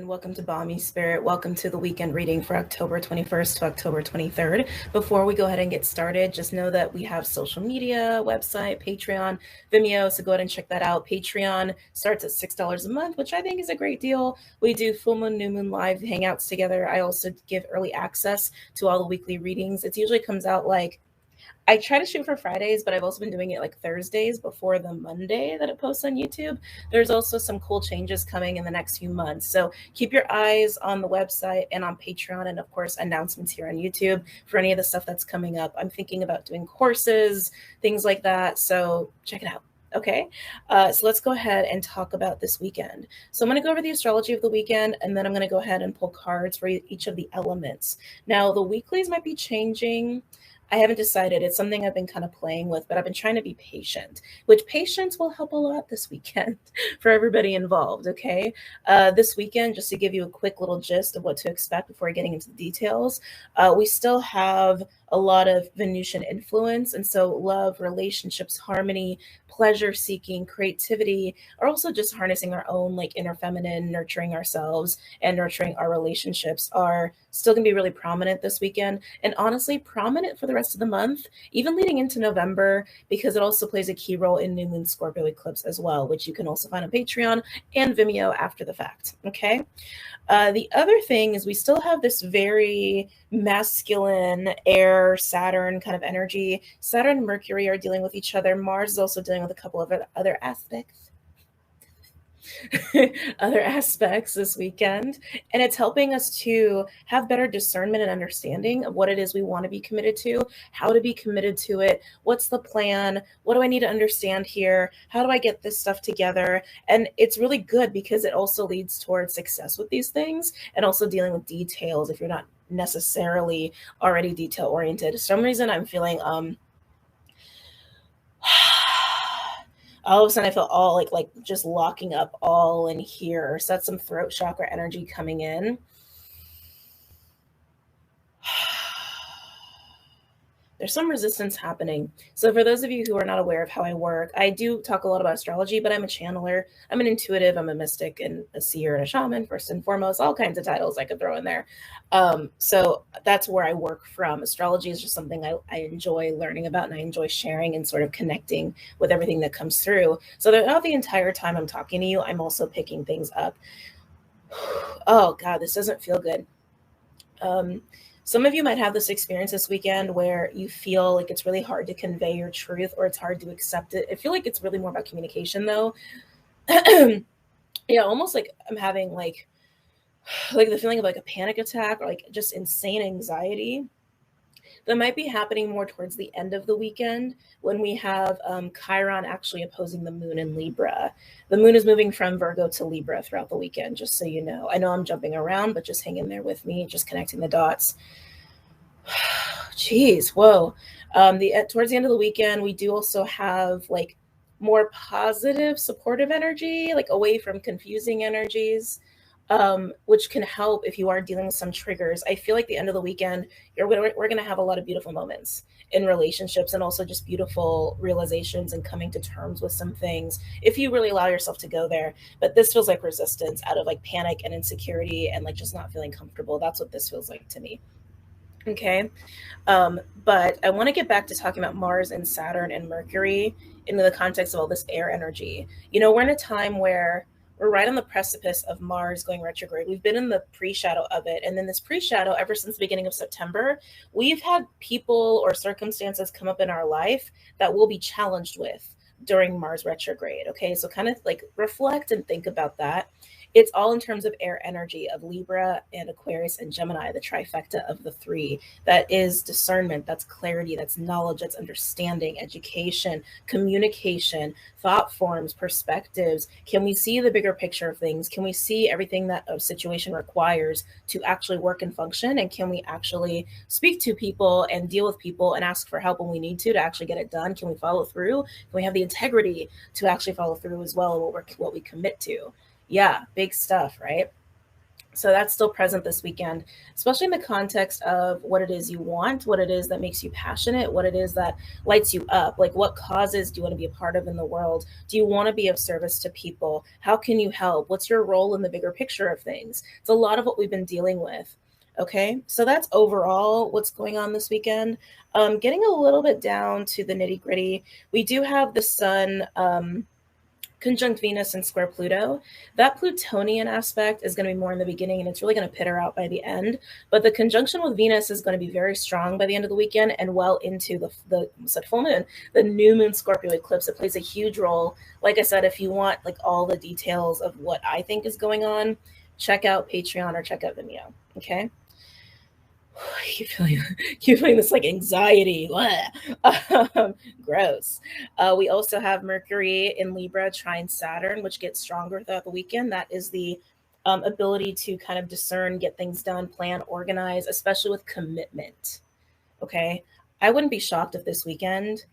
and welcome to BOMISpirit. Welcome to the weekend reading for October 21st to October 23rd. Before we go ahead and get started, just know that we have social media, website, Patreon, Vimeo, so go ahead and check that out. Patreon starts at $6 a month, which I think is a great deal. We do full moon, new moon live hangouts together. I also give early access to all the weekly readings. It usually comes out like I try to shoot for Fridays, but I've also been doing it like Thursdays before the Monday that it posts on YouTube. There's also some cool changes coming in the next few months. So keep your eyes on the website and on Patreon, and of course, announcements here on YouTube for any of the stuff that's coming up. I'm thinking about doing courses, things like that. So check it out. Okay, so let's go ahead and talk about this weekend. So I'm going to go over the astrology of the weekend, and then I'm going to go ahead and pull cards for each of the elements. Now, the weeklies might be changing. I haven't decided. It's something I've been kind of playing with, but I've been trying to be patient, which patience will help a lot this weekend for everybody involved, okay? This weekend, just to give you a quick little gist of what to expect before getting into the details, we still have a lot of Venusian influence, and so love, relationships, harmony, pleasure seeking, creativity, are also just harnessing our own like inner feminine, nurturing ourselves and nurturing our relationships are still gonna be really prominent this weekend, and honestly prominent for the rest of the month, even leading into November, because it also plays a key role in new moon Scorpio eclipse as well, which you can also find on Patreon and Vimeo after the fact. Okay. The other thing is we still have this very masculine air Saturn kind of energy. Saturn and Mercury are dealing with each other. Mars is also dealing with a couple of other aspects. Other aspects this weekend, and it's helping us to have better discernment and understanding of what it is we want to be committed to, how to be committed to it, what's the plan, what do I need to understand here, how do I get this stuff together. And it's really good because it also leads towards success with these things, and also dealing with details if you're not necessarily already detail oriented. For some reason I'm feeling all of a sudden I feel all like just locking up all in here. So that's some throat chakra energy coming in. There's some resistance happening. So for those of you who are not aware of how I work, I do talk a lot about astrology, but I'm a channeler. I'm an intuitive, I'm a mystic and a seer and a shaman, first and foremost, all kinds of titles I could throw in there. So that's where I work from. Astrology is just something I enjoy learning about, and I enjoy sharing and sort of connecting with everything that comes through. So throughout the entire time I'm talking to you, I'm also picking things up. Oh God, this doesn't feel good. Some of you might have this experience this weekend where you feel like it's really hard to convey your truth, or it's hard to accept it. I feel like it's really more about communication though. Yeah, almost like I'm having like the feeling of like a panic attack, or like just insane anxiety that might be happening more towards the end of the weekend, when we have Chiron actually opposing the moon in Libra. The moon is moving from Virgo to Libra throughout the weekend, just so you know. I know I'm jumping around, but just hang in there with me, just connecting the dots. Jeez, whoa. Towards the end of the weekend, we do also have like more positive, supportive energy, like away from confusing energies. Which can help if you are dealing with some triggers. I feel like the end of the weekend, we're going to have a lot of beautiful moments in relationships, and also just beautiful realizations and coming to terms with some things if you really allow yourself to go there. But this feels like resistance out of like panic and insecurity and like just not feeling comfortable. That's what this feels like to me. Okay. But I want to get back to talking about Mars and Saturn and Mercury in the context of all this air energy. You know, we're in a time where we're right on the precipice of Mars going retrograde. We've been in the pre-shadow of it. And then this pre-shadow, ever since the beginning of September, we've had people or circumstances come up in our life that we'll be challenged with during Mars retrograde. Okay, so kind of like reflect and think about that. It's all in terms of air energy of Libra and Aquarius and Gemini, the trifecta of the three. That is discernment, that's clarity, that's knowledge, that's understanding, education, communication, thought forms, perspectives. Can we see the bigger picture of things? Can we see everything that a situation requires to actually work and function? And can we actually speak to people and deal with people and ask for help when we need to actually get it done? Can we follow through? Can we have the integrity to actually follow through as well, what we commit to? Yeah, big stuff, right? So that's still present this weekend, especially in the context of what it is you want, what it is that makes you passionate, what it is that lights you up. Like, what causes do you want to be a part of in the world? Do you want to be of service to people? How can you help? What's your role in the bigger picture of things? It's a lot of what we've been dealing with. Okay, so that's overall what's going on this weekend. Getting a little bit down to the nitty gritty, we do have the sun. Conjunct Venus and square Pluto. That Plutonian aspect is going to be more in the beginning and it's really going to pitter out by the end. But the conjunction with Venus is going to be very strong by the end of the weekend and well into the full moon, the new moon Scorpio eclipse. It plays a huge role. Like I said, if you want like all the details of what I think is going on, check out Patreon or check out Vimeo. Okay. Keep feeling this like anxiety. Gross. We also have Mercury in Libra trine Saturn, which gets stronger throughout the weekend. That is the ability to kind of discern, get things done, plan, organize, especially with commitment. Okay. I wouldn't be shocked if this weekend,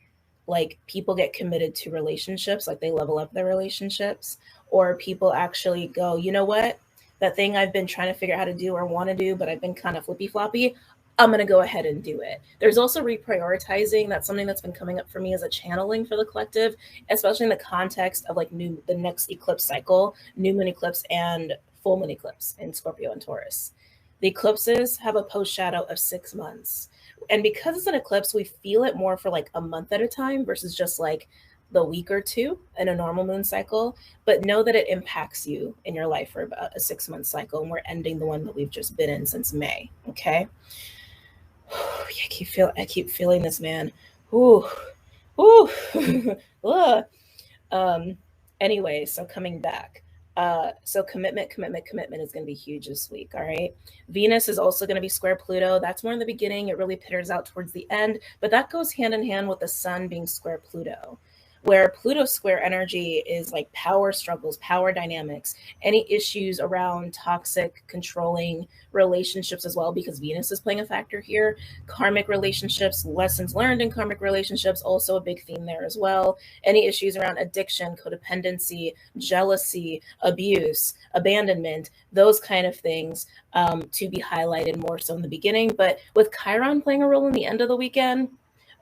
like, people get committed to relationships, like they level up their relationships, or people actually go, you know what? That thing I've been trying to figure out how to do or want to do, but I've been kind of flippy floppy. I'm going to go ahead and do it. There's also reprioritizing. That's something that's been coming up for me as a channeling for the collective, especially in the context of like the next eclipse cycle, new moon eclipse and full moon eclipse in Scorpio and Taurus. The eclipses have a post shadow of 6 months. And because it's an eclipse, we feel it more for like a month at a time versus just like the week or two in a normal moon cycle. But know that it impacts you in your life for about a 6-month cycle. And we're ending the one that we've just been in since May. Okay. I keep feeling this, man. Ooh. Ooh. Anyway, so coming back. So commitment is going to be huge this week. All right. Venus is also going to be square Pluto. That's more in the beginning. It really pitters out towards the end, but that goes hand in hand with the sun being square Pluto, where Pluto square energy is like power struggles, power dynamics, any issues around toxic, controlling relationships as well, because Venus is playing a factor here. Karmic relationships, lessons learned in karmic relationships, also a big theme there as well. Any issues around addiction, codependency, jealousy, abuse, abandonment, those kind of things to be highlighted more so in the beginning. But with Chiron playing a role in the end of the weekend,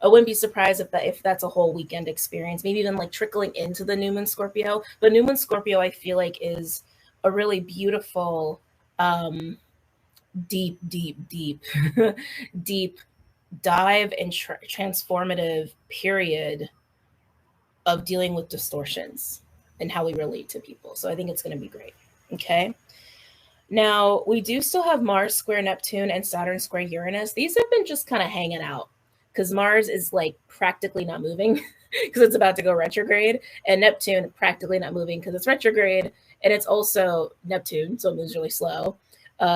I wouldn't be surprised if that's a whole weekend experience, maybe even like trickling into the new moon Scorpio. But new moon Scorpio, I feel like, is a really beautiful, deep, deep dive and transformative period of dealing with distortions and how we relate to people. So I think it's going to be great. Okay. Now, we do still have Mars square Neptune and Saturn square Uranus. These have been just kind of hanging out because Mars is like practically not moving because it's about to go retrograde, and Neptune practically not moving because it's retrograde, and it's also Neptune, so it moves really slow.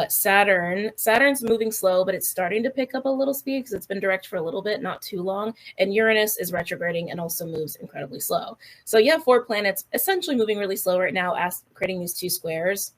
Saturn's moving slow, but it's starting to pick up a little speed because it's been direct for a little bit, not too long. And Uranus is retrograding and also moves incredibly slow. So you have 4 planets essentially moving really slow right now, creating these 2 squares.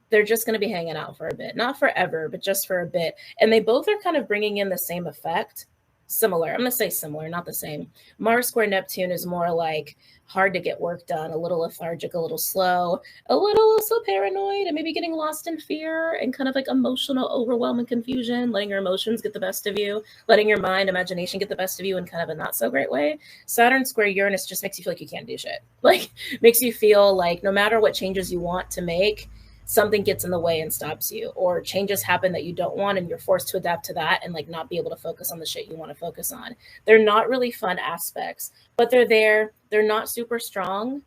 They're just going to be hanging out for a bit, not forever, but just for a bit. And they both are kind of bringing in the same effect. Similar. I'm going to say similar, not the same. Mars square Neptune is more like hard to get work done, a little lethargic, a little slow, a little also paranoid, and maybe getting lost in fear and kind of like emotional overwhelm and confusion, letting your emotions get the best of you, letting your mind, imagination get the best of you in kind of a not so great way. Saturn square Uranus just makes you feel like you can't do shit. Like, makes you feel like no matter what changes you want to make, something gets in the way and stops you, or changes happen that you don't want and you're forced to adapt to that and like not be able to focus on the shit you want to focus on. They're not really fun aspects, but they're there. They're not super strong.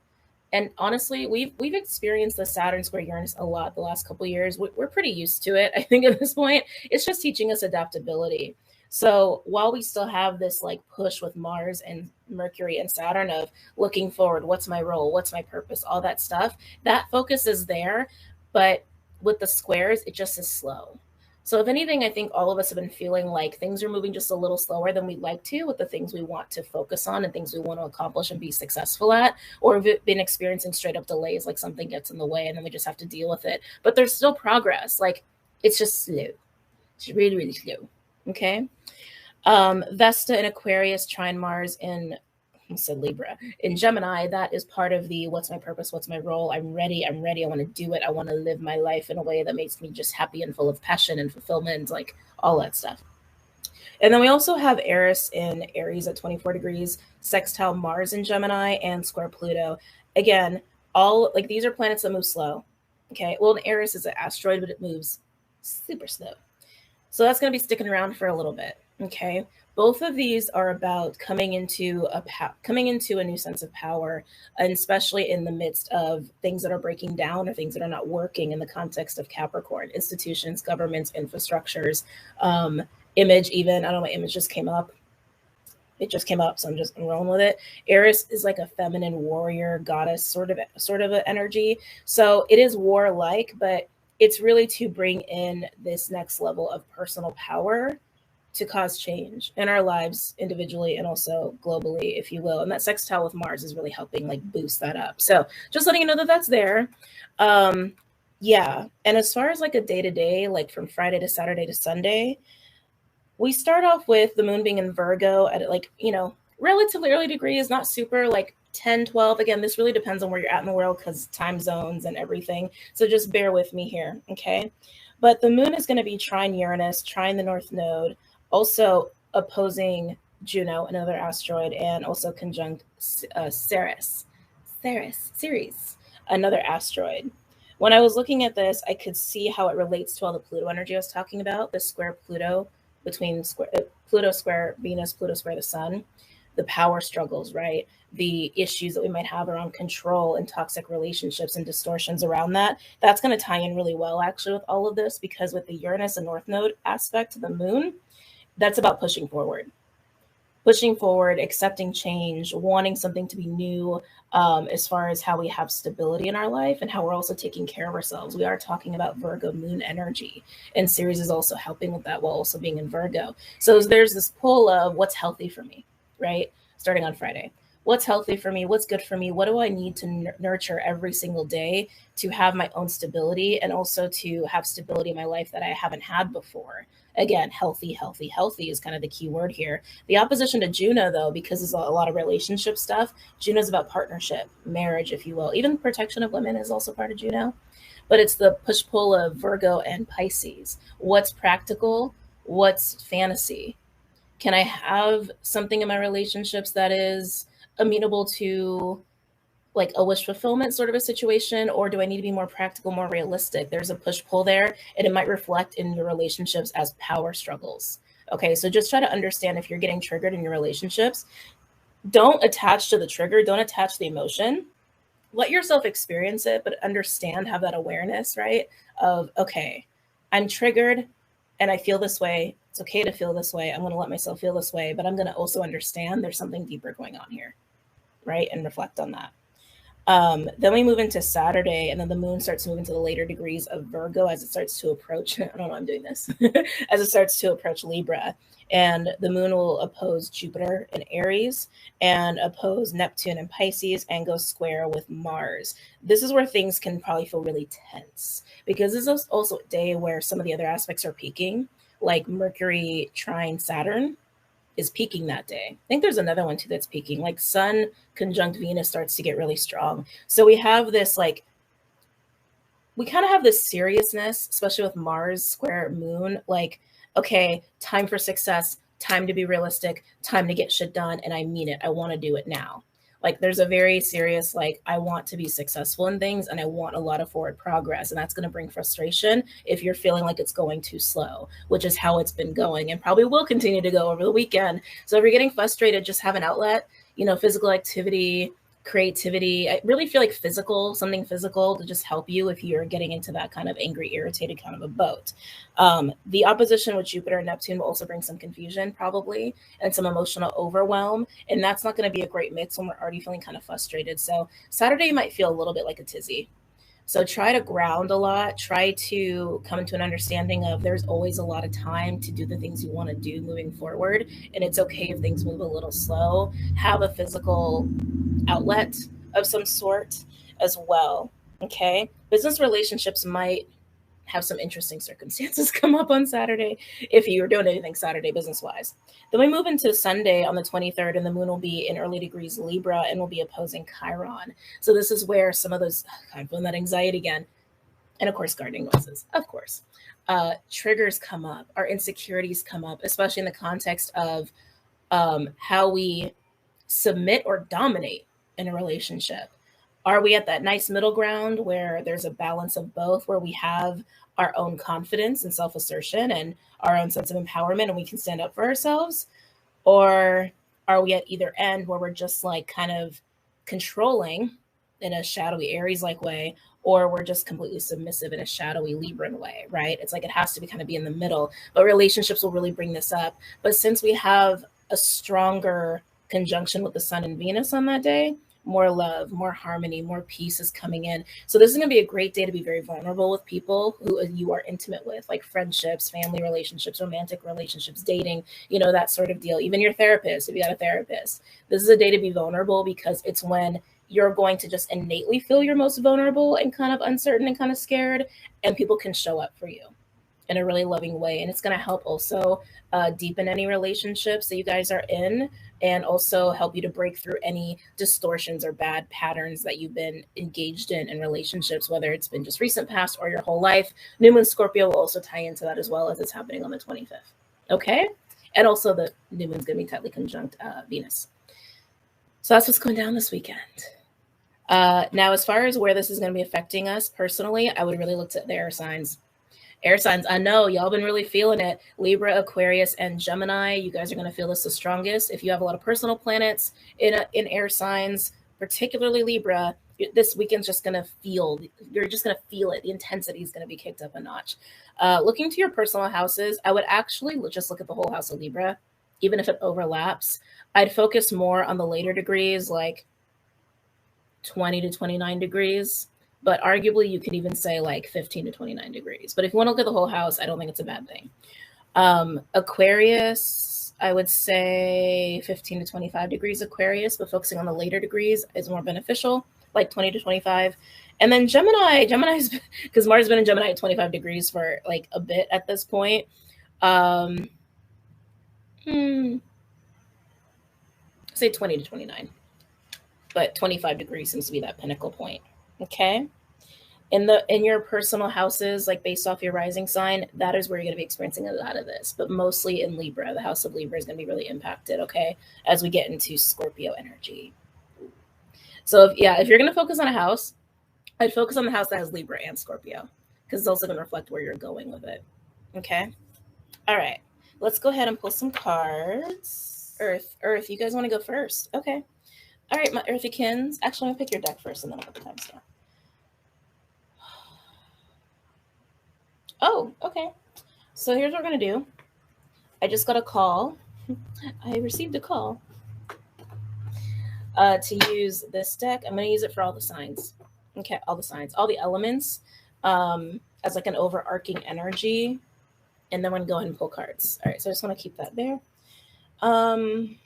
And honestly, we've experienced the Saturn square Uranus a lot the last couple of years. We're pretty used to it. I think at this point, it's just teaching us adaptability. So while we still have this like push with Mars and Mercury and Saturn of looking forward, what's my role, what's my purpose, all that stuff, that focus is there. But with the squares, it just is slow. So if anything, I think all of us have been feeling like things are moving just a little slower than we'd like to with the things we want to focus on and things we want to accomplish and be successful at, or we've been experiencing straight up delays, like something gets in the way and then we just have to deal with it. But there's still progress. Like, it's just slow. It's really, really slow. Okay. Vesta in Aquarius, trine Mars in said Libra. In Gemini, that is part of the what's my purpose, what's my role, I'm ready, I want to do it, I want to live my life in a way that makes me just happy and full of passion and fulfillment, like all that stuff. And then we also have Eris in Aries at 24 degrees, sextile Mars in Gemini, and square Pluto. Again, all like these are planets that move slow. Okay, well, Eris is an asteroid, but it moves super slow. So that's going to be sticking around for a little bit. Okay, both of these are about coming into a new sense of power, and especially in the midst of things that are breaking down or things that are not working in the context of Capricorn, institutions, governments, infrastructures, image. Even I don't know, my image just came up. It just came up, so I'm rolling with it. Eris is like a feminine warrior goddess sort of an energy. So it is warlike, but it's really to bring in this next level of personal power to cause change in our lives individually and also globally, if you will. And that sextile with Mars is really helping like boost that up. So just letting you know that that's there. Yeah. And as far as like a day to day, like from Friday to Saturday to Sunday, we start off with the moon being in Virgo at like, relatively early degrees, not super like 10, 12. Again, this really depends on where you're at in the world because time zones and everything. So just bear with me here. Okay. But the moon is going to be trine Uranus, trine the North Node, also opposing Juno, another asteroid, and also conjunct Ceres, another asteroid. When I was looking at this, I could see how it relates to all the Pluto energy I was talking about, the square Pluto between Pluto square Venus, Pluto square the sun, the power struggles, right? The issues that we might have around control and toxic relationships and distortions around that. That's going to tie in really well, actually, with all of this, because with the Uranus and North Node aspect to the moon, that's about pushing forward, accepting change, wanting something to be new, as far as how we have stability in our life and how we're also taking care of ourselves. We are talking about Virgo moon energy, and Ceres is also helping with that while also being in Virgo. So there's this pull of what's healthy for me, right? Starting on Friday. What's healthy for me? What's good for me? What do I need to nurture every single day to have my own stability and also to have stability in my life that I haven't had before? Again, healthy is kind of the key word here. The opposition to Juno, though, because it's a lot of relationship stuff, Juno's about partnership, marriage, if you will. Even protection of women is also part of Juno. But it's the push-pull of Virgo and Pisces. What's practical? What's fantasy? Can I have something in my relationships that is amenable to like a wish fulfillment sort of a situation, or do I need to be more practical, more realistic? There's a push-pull there, and it might reflect in your relationships as power struggles. Okay, so just try to understand if you're getting triggered in your relationships. Don't attach to the trigger, don't attach to the emotion. Let yourself experience it, but understand, have that awareness, right? Of, okay, I'm triggered and I feel this way. It's okay to feel this way. I'm going to let myself feel this way, but I'm going to also understand there's something deeper going on here, right? And reflect on that. Then we move into Saturday, and then the moon starts moving to the later degrees of Virgo as it starts to approach, I don't know why I'm doing this, as it starts to approach Libra. And the moon will oppose Jupiter in Aries and oppose Neptune in Pisces and go square with Mars. This is where things can probably feel really tense because this is also a day where some of the other aspects are peaking, like Mercury trine Saturn is peaking that day. I think there's another one too that's peaking, like Sun conjunct Venus starts to get really strong. So we have this like, we kind of have this seriousness, especially with Mars square moon, like, okay, time for success, time to be realistic, time to get shit done. And I mean it. I want to do it now. Like there's a very serious, like, I want to be successful in things and I want a lot of forward progress. And that's going to bring frustration if you're feeling like it's going too slow, which is how it's been going and probably will continue to go over the weekend. So if you're getting frustrated, just have an outlet, physical activity, creativity. I really feel like something physical to just help you if you're getting into that kind of angry, irritated kind of a boat. The opposition with Jupiter and Neptune will also bring some confusion probably and some emotional overwhelm. And that's not going to be a great mix when we're already feeling kind of frustrated. So Saturday might feel a little bit like a tizzy. So try to ground a lot, try to come to an understanding of there's always a lot of time to do the things you want to do moving forward. And it's okay if things move a little slow. Have a physical outlet of some sort as well. Okay. Business relationships might have some interesting circumstances come up on Saturday if you're doing anything Saturday business-wise. Then we move into Sunday on the 23rd, and the moon will be in early degrees Libra and will be opposing Chiron. So this is where some of those, I'm feeling that anxiety again, and of course gardening noises, of course, triggers come up, our insecurities come up, especially in the context of how we submit or dominate in a relationship. Are we at that nice middle ground where there's a balance of both, where we have our own confidence and self-assertion and our own sense of empowerment and we can stand up for ourselves? Or are we at either end where we're just like kind of controlling in a shadowy Aries like way, or we're just completely submissive in a shadowy Libran way, right? It's like it has to be kind of be in the middle. But relationships will really bring this up. But since we have a stronger conjunction with the Sun and Venus on that day, more love, more harmony, more peace is coming in. So this is going to be a great day to be very vulnerable with people who you are intimate with, like friendships, family relationships, romantic relationships, dating, you know, that sort of deal. Even your therapist, if you got a therapist. This is a day to be vulnerable because it's when you're going to just innately feel your most vulnerable and kind of uncertain and kind of scared, and people can show up for you in a really loving way. And it's going to help also deepen any relationships that you guys are in, and also help you to break through any distortions or bad patterns that you've been engaged in relationships, whether it's been just recent past or your whole life. New Moon Scorpio will also tie into that as well, as it's happening on the 25th. Okay? And also the New Moon's going to be tightly conjunct Venus. So that's what's going down this weekend. Now, as far as where this is going to be affecting us personally, I would really look to the air signs. Air signs, I know y'all been really feeling it. Libra, Aquarius, and Gemini, you guys are going to feel this the strongest. If you have a lot of personal planets in air signs, particularly Libra, this weekend's just going to feel, you're just going to feel it. The intensity is going to be kicked up a notch. Looking to your personal houses, I would actually just look at the whole house of Libra, even if it overlaps. I'd focus more on the later degrees, like 20 to 29 degrees. But arguably, you could even say like 15 to 29 degrees. But if you want to look at the whole house, I don't think it's a bad thing. Aquarius, I would say 15 to 25 degrees Aquarius, but focusing on the later degrees is more beneficial, like 20 to 25. And then Gemini's, because Mars has been in Gemini at 25 degrees for like a bit at this point. Say 20 to 29. But 25 degrees seems to be that pinnacle point. Okay. In your personal houses, like based off your rising sign, that is where you're going to be experiencing a lot of this, but mostly in Libra. The house of Libra is going to be really impacted, okay, as we get into Scorpio energy. So if you're going to focus on a house, I'd focus on the house that has Libra and Scorpio, because it's also going to reflect where you're going with it. Okay. All right. Let's go ahead and pull some cards. Earth, you guys want to go first? Okay. All right, my Earthykins. Actually, I'm going to pick your deck first, and then I'll put the timestamp. Oh, okay. So here's what we're going to do. I just got a call. I received a call to use this deck. I'm going to use it for all the signs. Okay, all the signs, all the elements as like an overarching energy. And then we're going to go ahead and pull cards. All right, so I just want to keep that there. I'm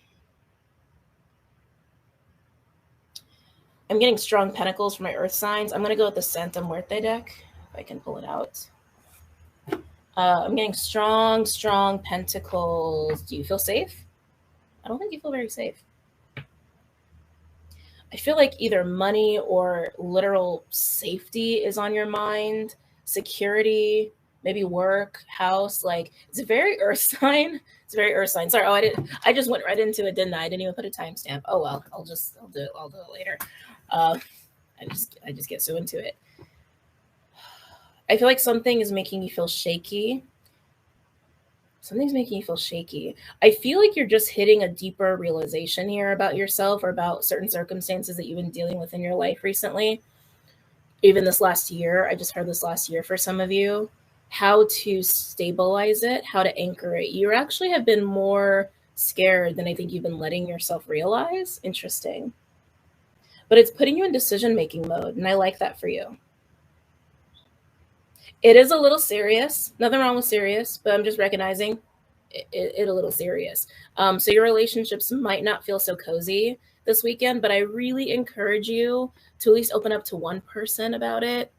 getting strong pentacles for my earth signs. I'm going to go with the Santa Muerte deck, if I can pull it out. I'm getting strong pentacles. Do you feel safe? I don't think you feel very safe. I feel like either money or literal safety is on your mind. Security, maybe work, house. Like, it's a very earth sign. It's a very earth sign. Sorry, I just went right into it, didn't I? I didn't even put a timestamp. Oh well, I'll do it later. I just get so into it. I feel like something is making you feel shaky. Something's making you feel shaky. I feel like you're just hitting a deeper realization here about yourself or about certain circumstances that you've been dealing with in your life recently. Even this last year, I just heard this last year for some of you, how to stabilize it, how to anchor it. You actually have been more scared than I think you've been letting yourself realize. Interesting. But it's putting you in decision-making mode, and I like that for you. It is a little serious. Nothing wrong with serious, but I'm just recognizing it a little serious. So your relationships might not feel so cozy this weekend, but I really encourage you to at least open up to one person about it.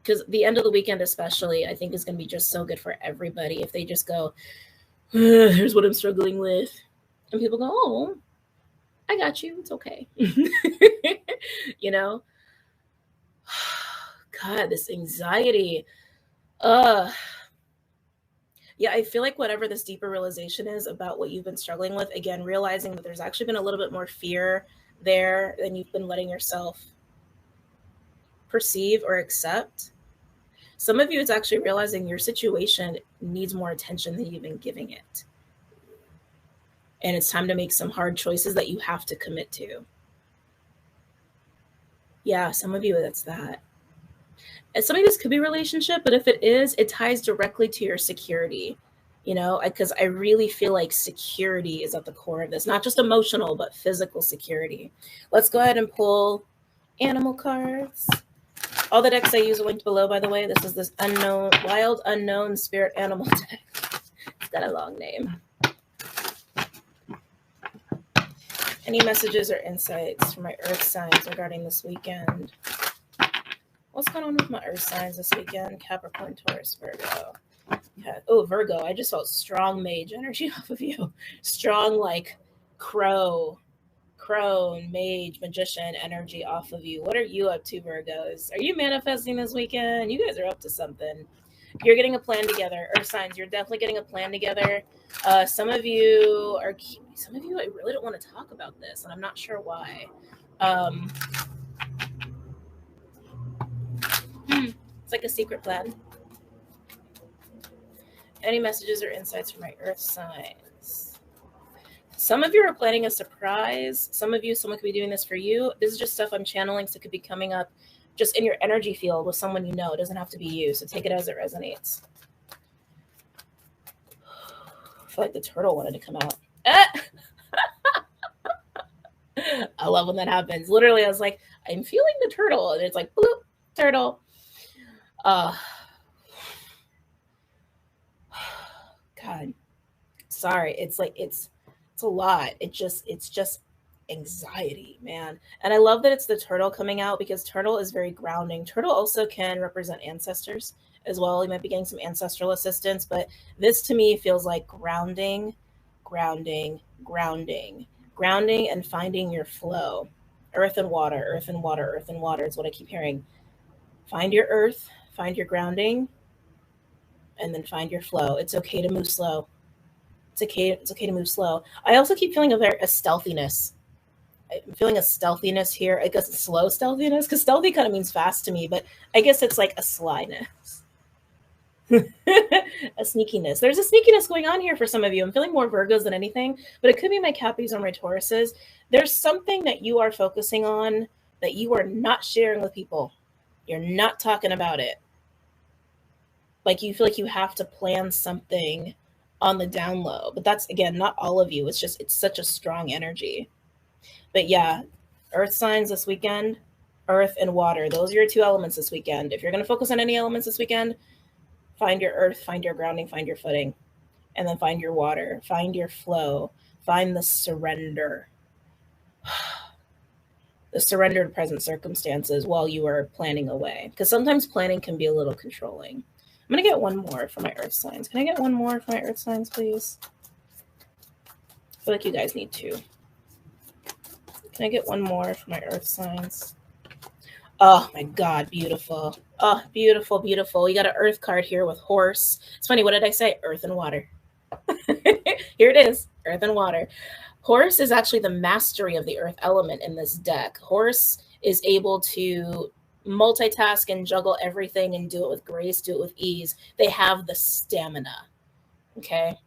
because the end of the weekend especially, I think is going to be just so good for everybody if they just go, here's what I'm struggling with. And people go, oh, I got you. It's okay. You know? God, this anxiety. Yeah, I feel like whatever this deeper realization is about what you've been struggling with, again, realizing that there's actually been a little bit more fear there than you've been letting yourself perceive or accept. Some of you, it's actually realizing your situation needs more attention than you've been giving it. And it's time to make some hard choices that you have to commit to. Yeah, some of you, that's that. And some of this could be relationship, but if it is, it ties directly to your security, because I really feel like security is at the core of this, not just emotional, but physical security. Let's go ahead and pull animal cards. All the decks I use are linked below, by the way. This is this wild unknown spirit animal deck. It's got a long name. Any messages or insights for my earth signs regarding this weekend? What's going on with my earth signs this weekend? Capricorn, Taurus, Virgo. Okay. Oh, Virgo. I just felt strong mage energy off of you. Strong, like crone, mage, magician energy off of you. What are you up to, Virgos? Are you manifesting this weekend? You guys are up to something. You're getting a plan together. Earth signs, you're definitely getting a plan together. Some of you, I really don't want to talk about this, and I'm not sure why. It's like a secret plan. Any messages or insights for my earth signs? Some of you are planning a surprise. Someone could be doing this for you. This is just stuff I'm channeling, so it could be coming up just in your energy field with someone you know. It doesn't have to be you, so take it as it resonates. I feel like the turtle wanted to come out. I love when that happens. Literally, I was like, I'm feeling the turtle, and it's like, bloop, turtle. God, sorry. It's like, it's a lot. It's just anxiety, man. And I love that it's the turtle coming out, because turtle is very grounding. Turtle also can represent ancestors as well. You might be getting some ancestral assistance, but this to me feels like grounding, and finding your flow. Earth and water is what I keep hearing. Find your earth, find your grounding, and then find your flow. It's okay to move slow. It's okay to move slow. I also keep feeling a stealthiness. I'm feeling a stealthiness here. I guess it's slow stealthiness, because stealthy kind of means fast to me, but I guess it's like a slyness. A sneakiness. There's a sneakiness going on here for some of you. I'm feeling more Virgos than anything, but it could be my Cappies or my Tauruses. There's something that you are focusing on that you are not sharing with people. You're not talking about it. Like, you feel like you have to plan something on the down low, but that's, again, not all of you. It's such a strong energy. But yeah, earth signs this weekend, earth and water. Those are your two elements this weekend. If you're going to focus on any elements this weekend, find your earth, find your grounding, find your footing, and then find your water, find your flow, find the surrender. The surrender to present circumstances while you are planning away. Because sometimes planning can be a little controlling. I'm going to get one more for my earth signs. Can I get one more for my earth signs, please? I feel like you guys need two. Can I get one more for my earth signs? Oh my God, beautiful. Oh, beautiful, beautiful. You got an earth card here with horse. It's funny, what did I say? Earth and water. Here it is, earth and water. Horse is actually the mastery of the earth element in this deck. Horse is able to multitask and juggle everything and do it with grace, do it with ease. They have the stamina. Okay?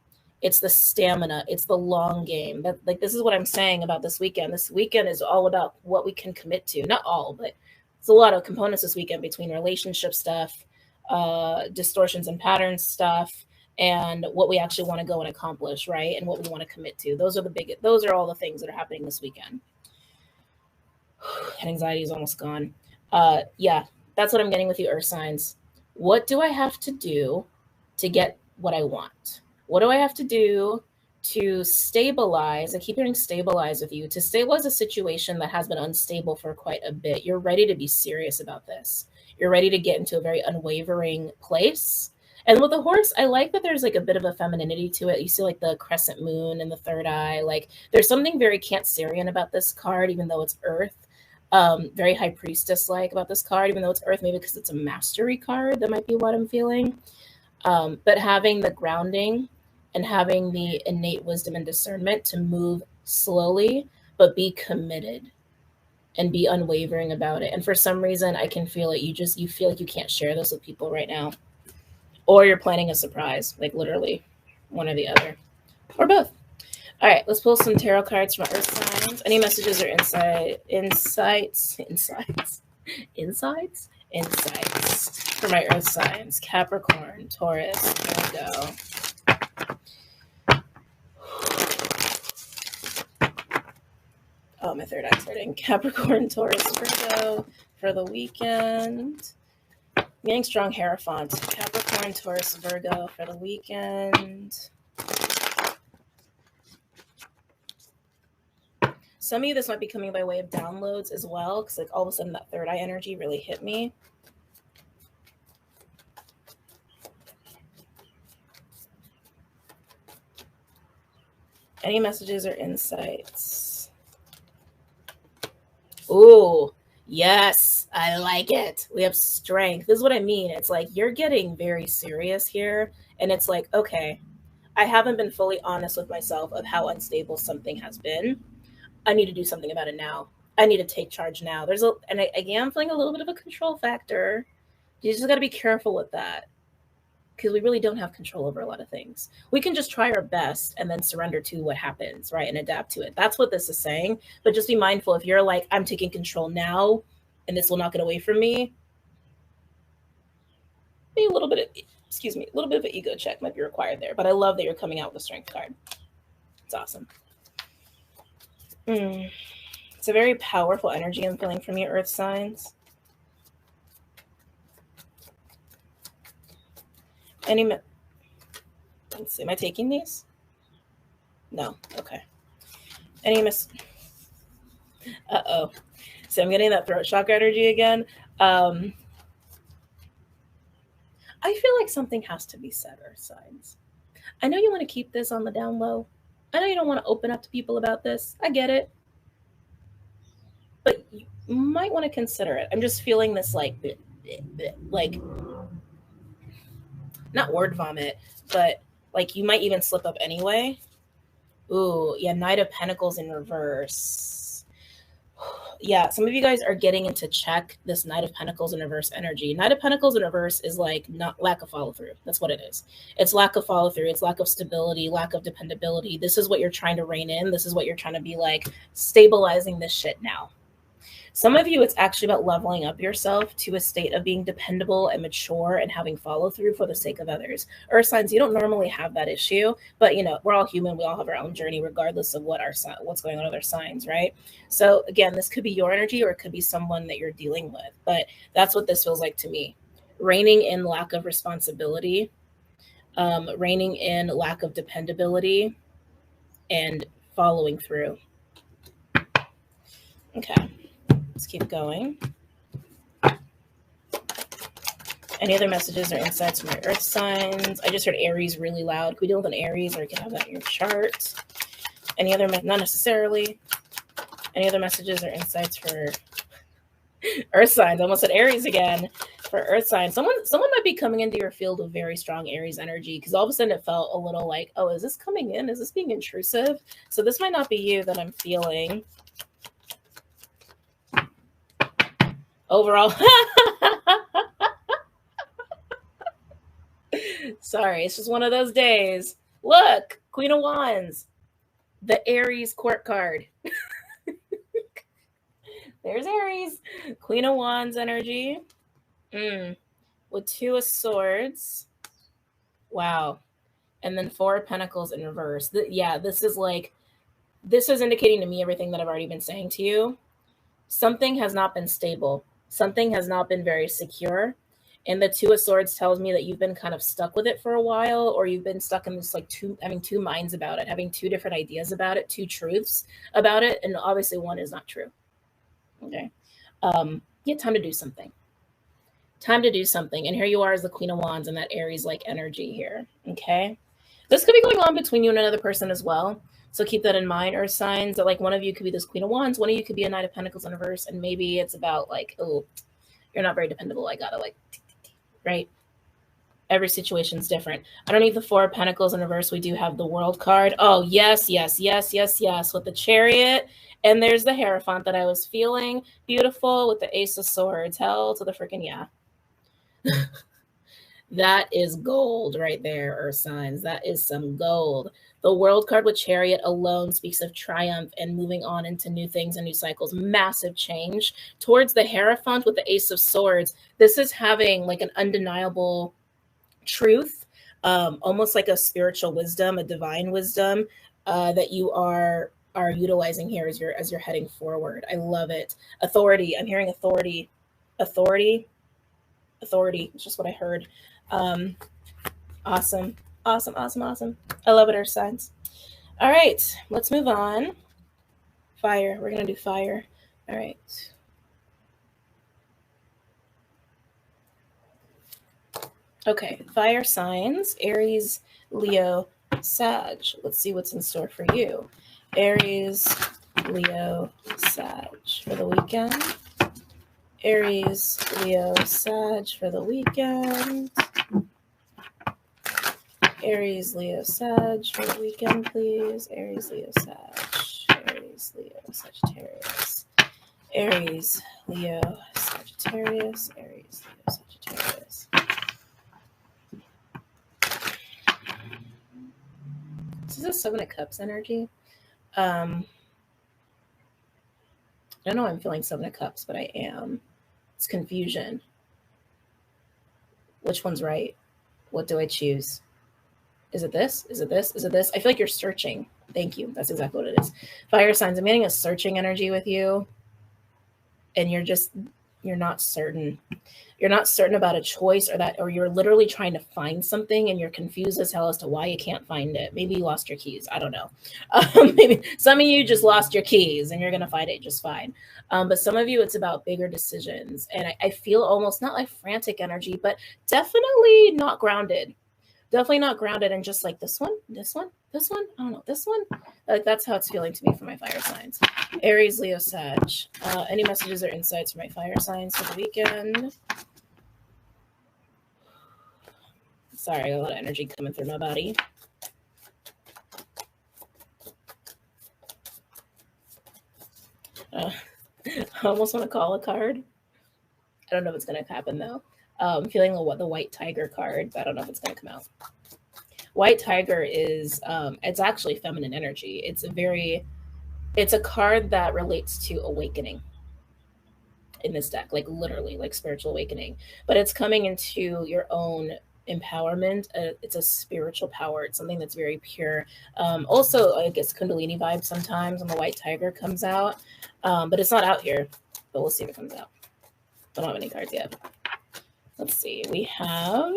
It's the stamina. It's the long game. This is what I'm saying about this weekend. This weekend is all about what we can commit to. Not all, but it's a lot of components this weekend between relationship stuff, distortions and patterns stuff, and what we actually want to go and accomplish, right? And what we want to commit to. Those are all the things that are happening this weekend. And anxiety is almost gone. Yeah, that's what I'm getting with you, earth signs. What do I have to do to get what I want? What do I have to do to stabilize? I keep hearing stabilize with you. To stabilize a situation that has been unstable for quite a bit. You're ready to be serious about this. You're ready to get into a very unwavering place. And with the horse, I like that there's like a bit of a femininity to it. You see like the crescent moon and the third eye. Like there's something very Cancerian about this card, even though it's Earth. Very high priestess like about this card, even though it's Earth, maybe because it's a mastery card. That might be what I'm feeling. But having the grounding and having the innate wisdom and discernment to move slowly, but be committed and be unwavering about it. And for some reason, I can feel it. You feel like you can't share this with people right now, or you're planning a surprise, like literally one or the other, or both. All right, let's pull some tarot cards from our Earth signs. Any messages or insights for my Earth signs? Capricorn, Taurus, Virgo. Oh, my third eye's hurting. Capricorn, Taurus, Virgo for the weekend. Getting strong Hierophant. Capricorn, Taurus, Virgo for the weekend. Some of you, this might be coming by way of downloads as well, because like all of a sudden that third eye energy really hit me. Any messages or insights? Ooh, yes, I like it. We have strength. This is what I mean. It's like you're getting very serious here. And it's like, okay, I haven't been fully honest with myself of how unstable something has been. I need to do something about it now. I need to take charge now. I am feeling a little bit of a control factor. You just got to be careful with that, because we really don't have control over a lot of things. We can just try our best and then surrender to what happens, right? And adapt to it. That's what this is saying. But just be mindful, if you're like, I'm taking control now and this will not get away from me, maybe a little bit of an ego check might be required there. But I love that you're coming out with a strength card. It's awesome. It's a very powerful energy I'm feeling from your Earth signs. Let's see, am I taking these? No. Okay. Uh-oh. So I'm getting that throat chakra energy again. I feel like something has to be said, Earth signs. I know you want to keep this on the down low. I know you don't want to open up to people about this. I get it. But you might want to consider it. I'm just feeling this like not word vomit, but like you might even slip up anyway. Ooh, yeah, Knight of Pentacles in reverse. Yeah, some of you guys are getting into check this Knight of Pentacles in reverse energy. Knight of Pentacles in reverse is like not lack of follow through. That's what it is. It's lack of follow through. It's lack of stability, lack of dependability. This is what you're trying to rein in. This is what you're trying to be like stabilizing this shit now. Some of you, it's actually about leveling up yourself to a state of being dependable and mature and having follow through for the sake of others. Earth signs, you don't normally have that issue, but you know, we're all human. We all have our own journey, regardless of what's going on with our signs, right? So again, this could be your energy or it could be someone that you're dealing with, but that's what this feels like to me. Reigning in lack of responsibility, reigning in lack of dependability, and following through. Okay. Let's keep going. Any other messages or insights from my Earth signs? I just heard Aries really loud. Could we deal with an Aries, or you can have that in your chart? Any other, not necessarily. Any other messages or insights for Earth signs? I almost said Aries again. For Earth signs, someone might be coming into your field with very strong Aries energy, because all of a sudden it felt a little like, oh, is this coming in? Is this being intrusive? So this might not be you that I'm feeling. Overall, sorry, it's just one of those days. Look, Queen of Wands, the Aries court card. There's Aries, Queen of Wands energy. With Two of Swords. Wow. And then Four of Pentacles in reverse. This is indicating to me everything that I've already been saying to you. Something has not been stable. Something has not been very secure. And the Two of Swords tells me that you've been kind of stuck with it for a while, or you've been stuck in this having two minds about it, having two different ideas about it, two truths about it. And obviously one is not true. Okay. Time to do something. Time to do something. And here you are as the Queen of Wands in that Aries-like energy here. Okay. This could be going on between you and another person as well. So keep that in mind, Earth signs, that like one of you could be this Queen of Wands, one of you could be a Knight of Pentacles in reverse, and maybe it's about like, oh, you're not very dependable. I gotta like, right? Every situation's different. Underneath the Four of Pentacles in reverse, we do have the World card. Oh, yes, yes, yes, yes, yes. With the Chariot. And there's the Hierophant that I was feeling. Beautiful with the Ace of Swords. Hell to the freaking yeah. That is gold right there, Earth signs. That is some gold. The World card with Chariot alone speaks of triumph and moving on into new things and new cycles. Massive change. Towards the Hierophant with the Ace of Swords, this is having like an undeniable truth, almost like a spiritual wisdom, a divine wisdom that you are utilizing here as you're heading forward. I love it. Authority. I'm hearing authority. Authority. It's just what I heard. Awesome. Awesome, awesome, awesome. I love it, Earth signs. All right, let's move on. Fire. We're going to do fire. All right. Okay, fire signs, Aries, Leo, Sag. Let's see what's in store for you. Aries, Leo, Sag for the weekend. Aries, Leo, Sag for the weekend. Aries, Leo, Sag for the weekend, please. Aries, Leo, Sag. Aries, Leo, Sagittarius. Aries, Leo, Sagittarius. Aries, Leo, Sagittarius. This is a Seven of Cups energy. I don't know why I'm feeling Seven of Cups, but I am. It's confusion. Which one's right? What do I choose? Is it this? Is it this? Is it this? I feel like you're searching. Thank you. That's exactly what it is. Fire signs. I'm getting a searching energy with you. And you're not certain. You're not certain about a choice or you're literally trying to find something and you're confused as hell as to why you can't find it. Maybe you lost your keys. I don't know. Maybe some of you just lost your keys and you're going to find it just fine. But some of you, it's about bigger decisions. And I feel almost not like frantic energy, but definitely not grounded. Definitely not grounded and just like this one, this one, this one. I don't know, this one. Like that's how it's feeling to me for my fire signs. Aries, Leo, Sag. Any messages or insights for my fire signs for the weekend? Sorry, I got a lot of energy coming through my body. I almost want to call a card. I don't know if it's going to happen though. I'm feeling the White Tiger card, but I don't know if it's going to come out. White Tiger is, it's actually feminine energy. It's a card that relates to awakening in this deck, like literally like spiritual awakening, but it's coming into your own empowerment. It's a spiritual power. It's something that's very pure. Also, I guess Kundalini vibe sometimes when the White Tiger comes out, but it's not out here, but we'll see if it comes out. I don't have any cards yet. Let's see. We have,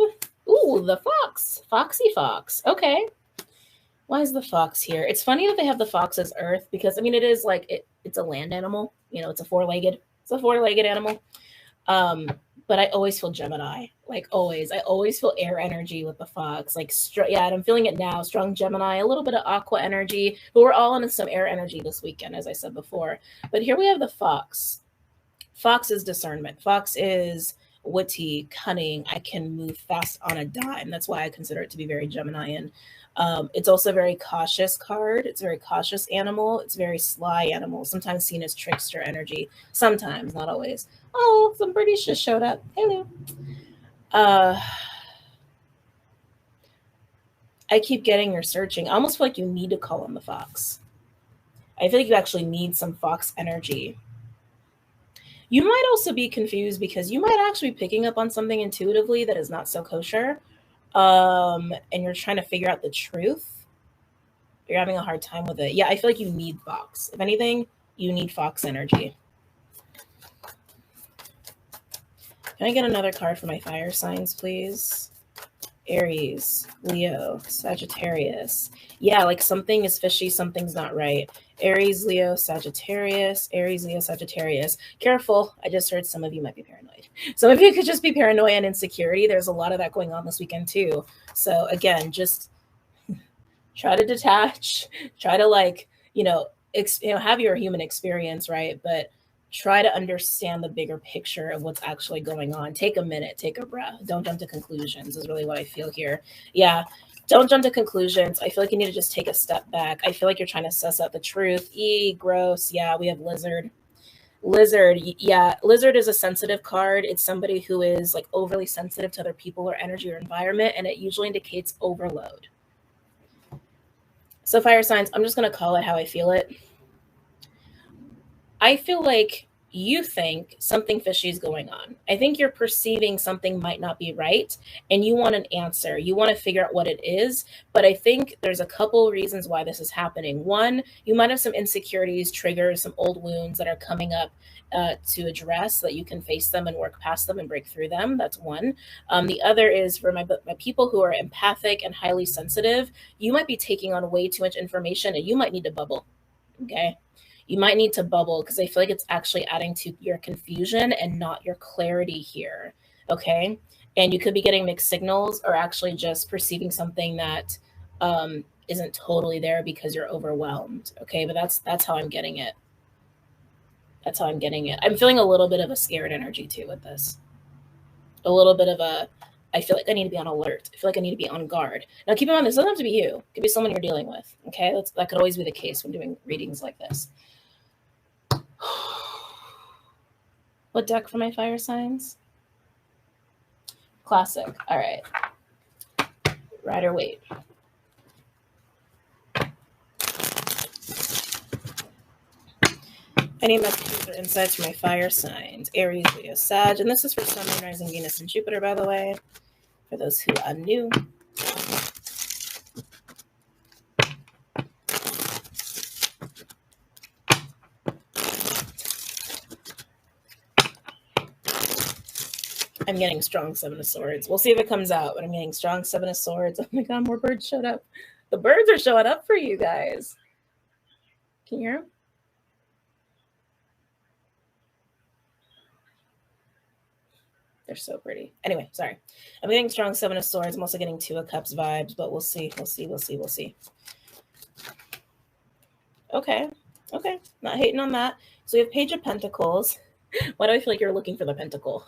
ooh, the fox. Foxy fox. Okay. Why is the fox here? It's funny that they have the fox as earth because, I mean, it is like, it's a land animal. You know, it's a four-legged animal. But I always feel Gemini. Like always. I always feel air energy with the fox. Like, yeah, and I'm feeling it now. Strong Gemini, a little bit of aqua energy. But we're all in some air energy this weekend, as I said before. But here we have the fox. Fox is discernment. Fox is witty, cunning. I can move fast on a dime. That's why I consider it to be very Geminian. It's also a very cautious card. It's a very cautious animal. It's a very sly animal, sometimes seen as trickster energy. Sometimes, not always. Oh, some British just showed up. Hello. I keep getting you're searching. I almost feel like you need to call on the fox. I feel like you actually need some fox energy. You might also be confused because you might actually be picking up on something intuitively that is not so kosher. And you're trying to figure out the truth. You're having a hard time with it. Yeah, I feel like you need fox. If anything, you need fox energy. Can I get another card for my fire signs, please? Aries, Leo, Sagittarius. Yeah, like something is fishy, something's not right. Aries, Leo, Sagittarius, Aries, Leo, Sagittarius. Careful. I just heard some of you might be paranoid. Some of you could just be paranoia and insecurity. There's a lot of that going on this weekend too. So again, just try to detach, try to have your human experience, right? But try to understand the bigger picture of what's actually going on. Take a minute, take a breath. Don't jump to conclusions is really what I feel here. Yeah. Don't jump to conclusions. I feel like you need to just take a step back. I feel like you're trying to suss out the truth. Gross. Yeah, we have lizard. Yeah, lizard is a sensitive card. It's somebody who is like overly sensitive to other people or energy or environment, and it usually indicates overload. So fire signs, I'm just going to call it how I feel it. I feel like you think something fishy is going on. I think you're perceiving something might not be right, and you want an answer. You want to figure out what it is. But I think there's a couple reasons why this is happening. One, you might have some insecurities, triggers, some old wounds that are coming up to address so that you can face them and work past them and break through them. That's one. The other is for my people who are empathic and highly sensitive, you might be taking on way too much information and you might need to bubble. Okay. You might need to bubble because I feel like it's actually adding to your confusion and not your clarity here. Okay. And you could be getting mixed signals or actually just perceiving something that isn't totally there because you're overwhelmed. Okay. But that's how I'm getting it. That's how I'm getting it. I'm feeling a little bit of a scared energy too with this. A little bit of I feel like I need to be on alert. I feel like I need to be on guard. Now keep in mind, this doesn't have to be you. It could be someone you're dealing with. Okay. That could always be the case when doing readings like this. What deck for my fire signs? Classic. All right. Rider Waite. Any messages or insights for my fire signs? Aries, Leo, Sag. And this is for Sun, Moon, Rising, Venus, and Jupiter, by the way, for those who are new. I'm getting strong Seven of Swords. We'll see if it comes out, but I'm getting strong Seven of Swords. Oh my God, more birds showed up. The birds are showing up for you guys. Can you hear them? They're so pretty. Anyway, sorry. I'm getting strong Seven of Swords. I'm also getting Two of Cups vibes, but we'll see. We'll see. Okay. Not hating on that. So we have Page of Pentacles. Why do I feel like you're looking for the pentacle?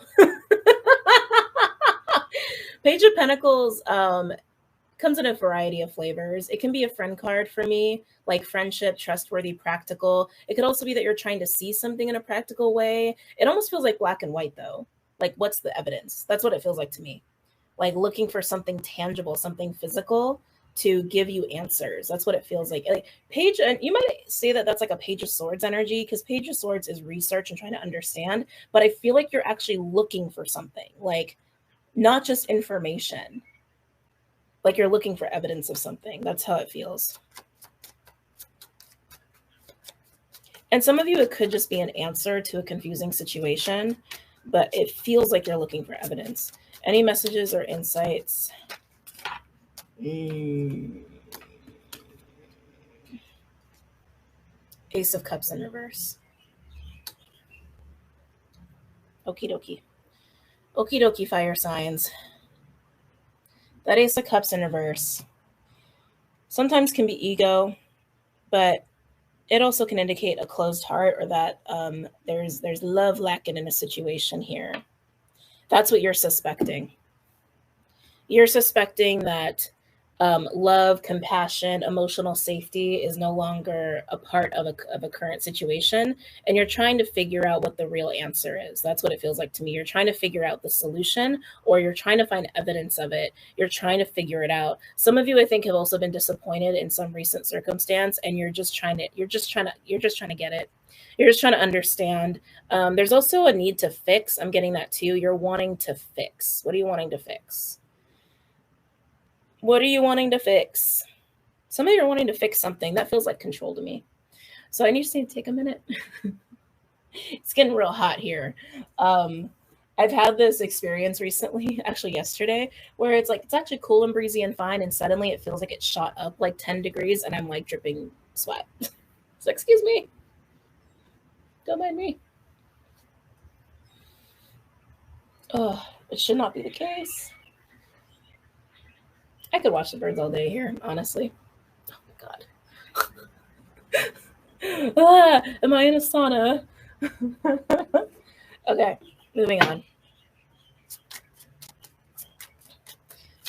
Page of Pentacles comes in a variety of flavors. It can be a friend card for me, like friendship, trustworthy, practical. It could also be that you're trying to see something in a practical way. It almost feels like black and white, though. Like, what's the evidence? That's what it feels like to me. Like looking for something tangible, something physical to give you answers. That's what it feels like. Like Page, and you might say that that's like a Page of Swords energy, because Page of Swords is research and trying to understand. But I feel like you're actually looking for something, like not just information. Like you're looking for evidence of something. That's how it feels. And some of you, it could just be an answer to a confusing situation, but it feels like you're looking for evidence. Any messages or insights? Ace of Cups in reverse. Okie dokie. Okie dokie, fire signs. That Ace of Cups in reverse sometimes can be ego, but it also can indicate a closed heart, or that there's love lacking in a situation here. That's what you're suspecting. You're suspecting that love, compassion, emotional safety is no longer a part of a current situation, and you're trying to figure out what the real answer is. That's what it feels like to me. You're trying to figure out the solution, or you're trying to find evidence of it. You're trying to figure it out. Some of you, I think, have also been disappointed in some recent circumstance, and you're just trying to get it. You're just trying to understand. There's also a need to fix. I'm getting that too. You're wanting to fix. What are you wanting to fix? What are you wanting to fix? Some of you are wanting to fix something. That feels like control to me. So I need to take a minute. It's getting real hot here. I've had this experience recently, actually yesterday, where it's like it's actually cool and breezy and fine, and suddenly it feels like it shot up like 10 degrees, and I'm like dripping sweat. So excuse me, don't mind me. Oh, it should not be the case. I could watch the birds all day here, honestly. Oh my god. Am I in a sauna? Okay, moving on.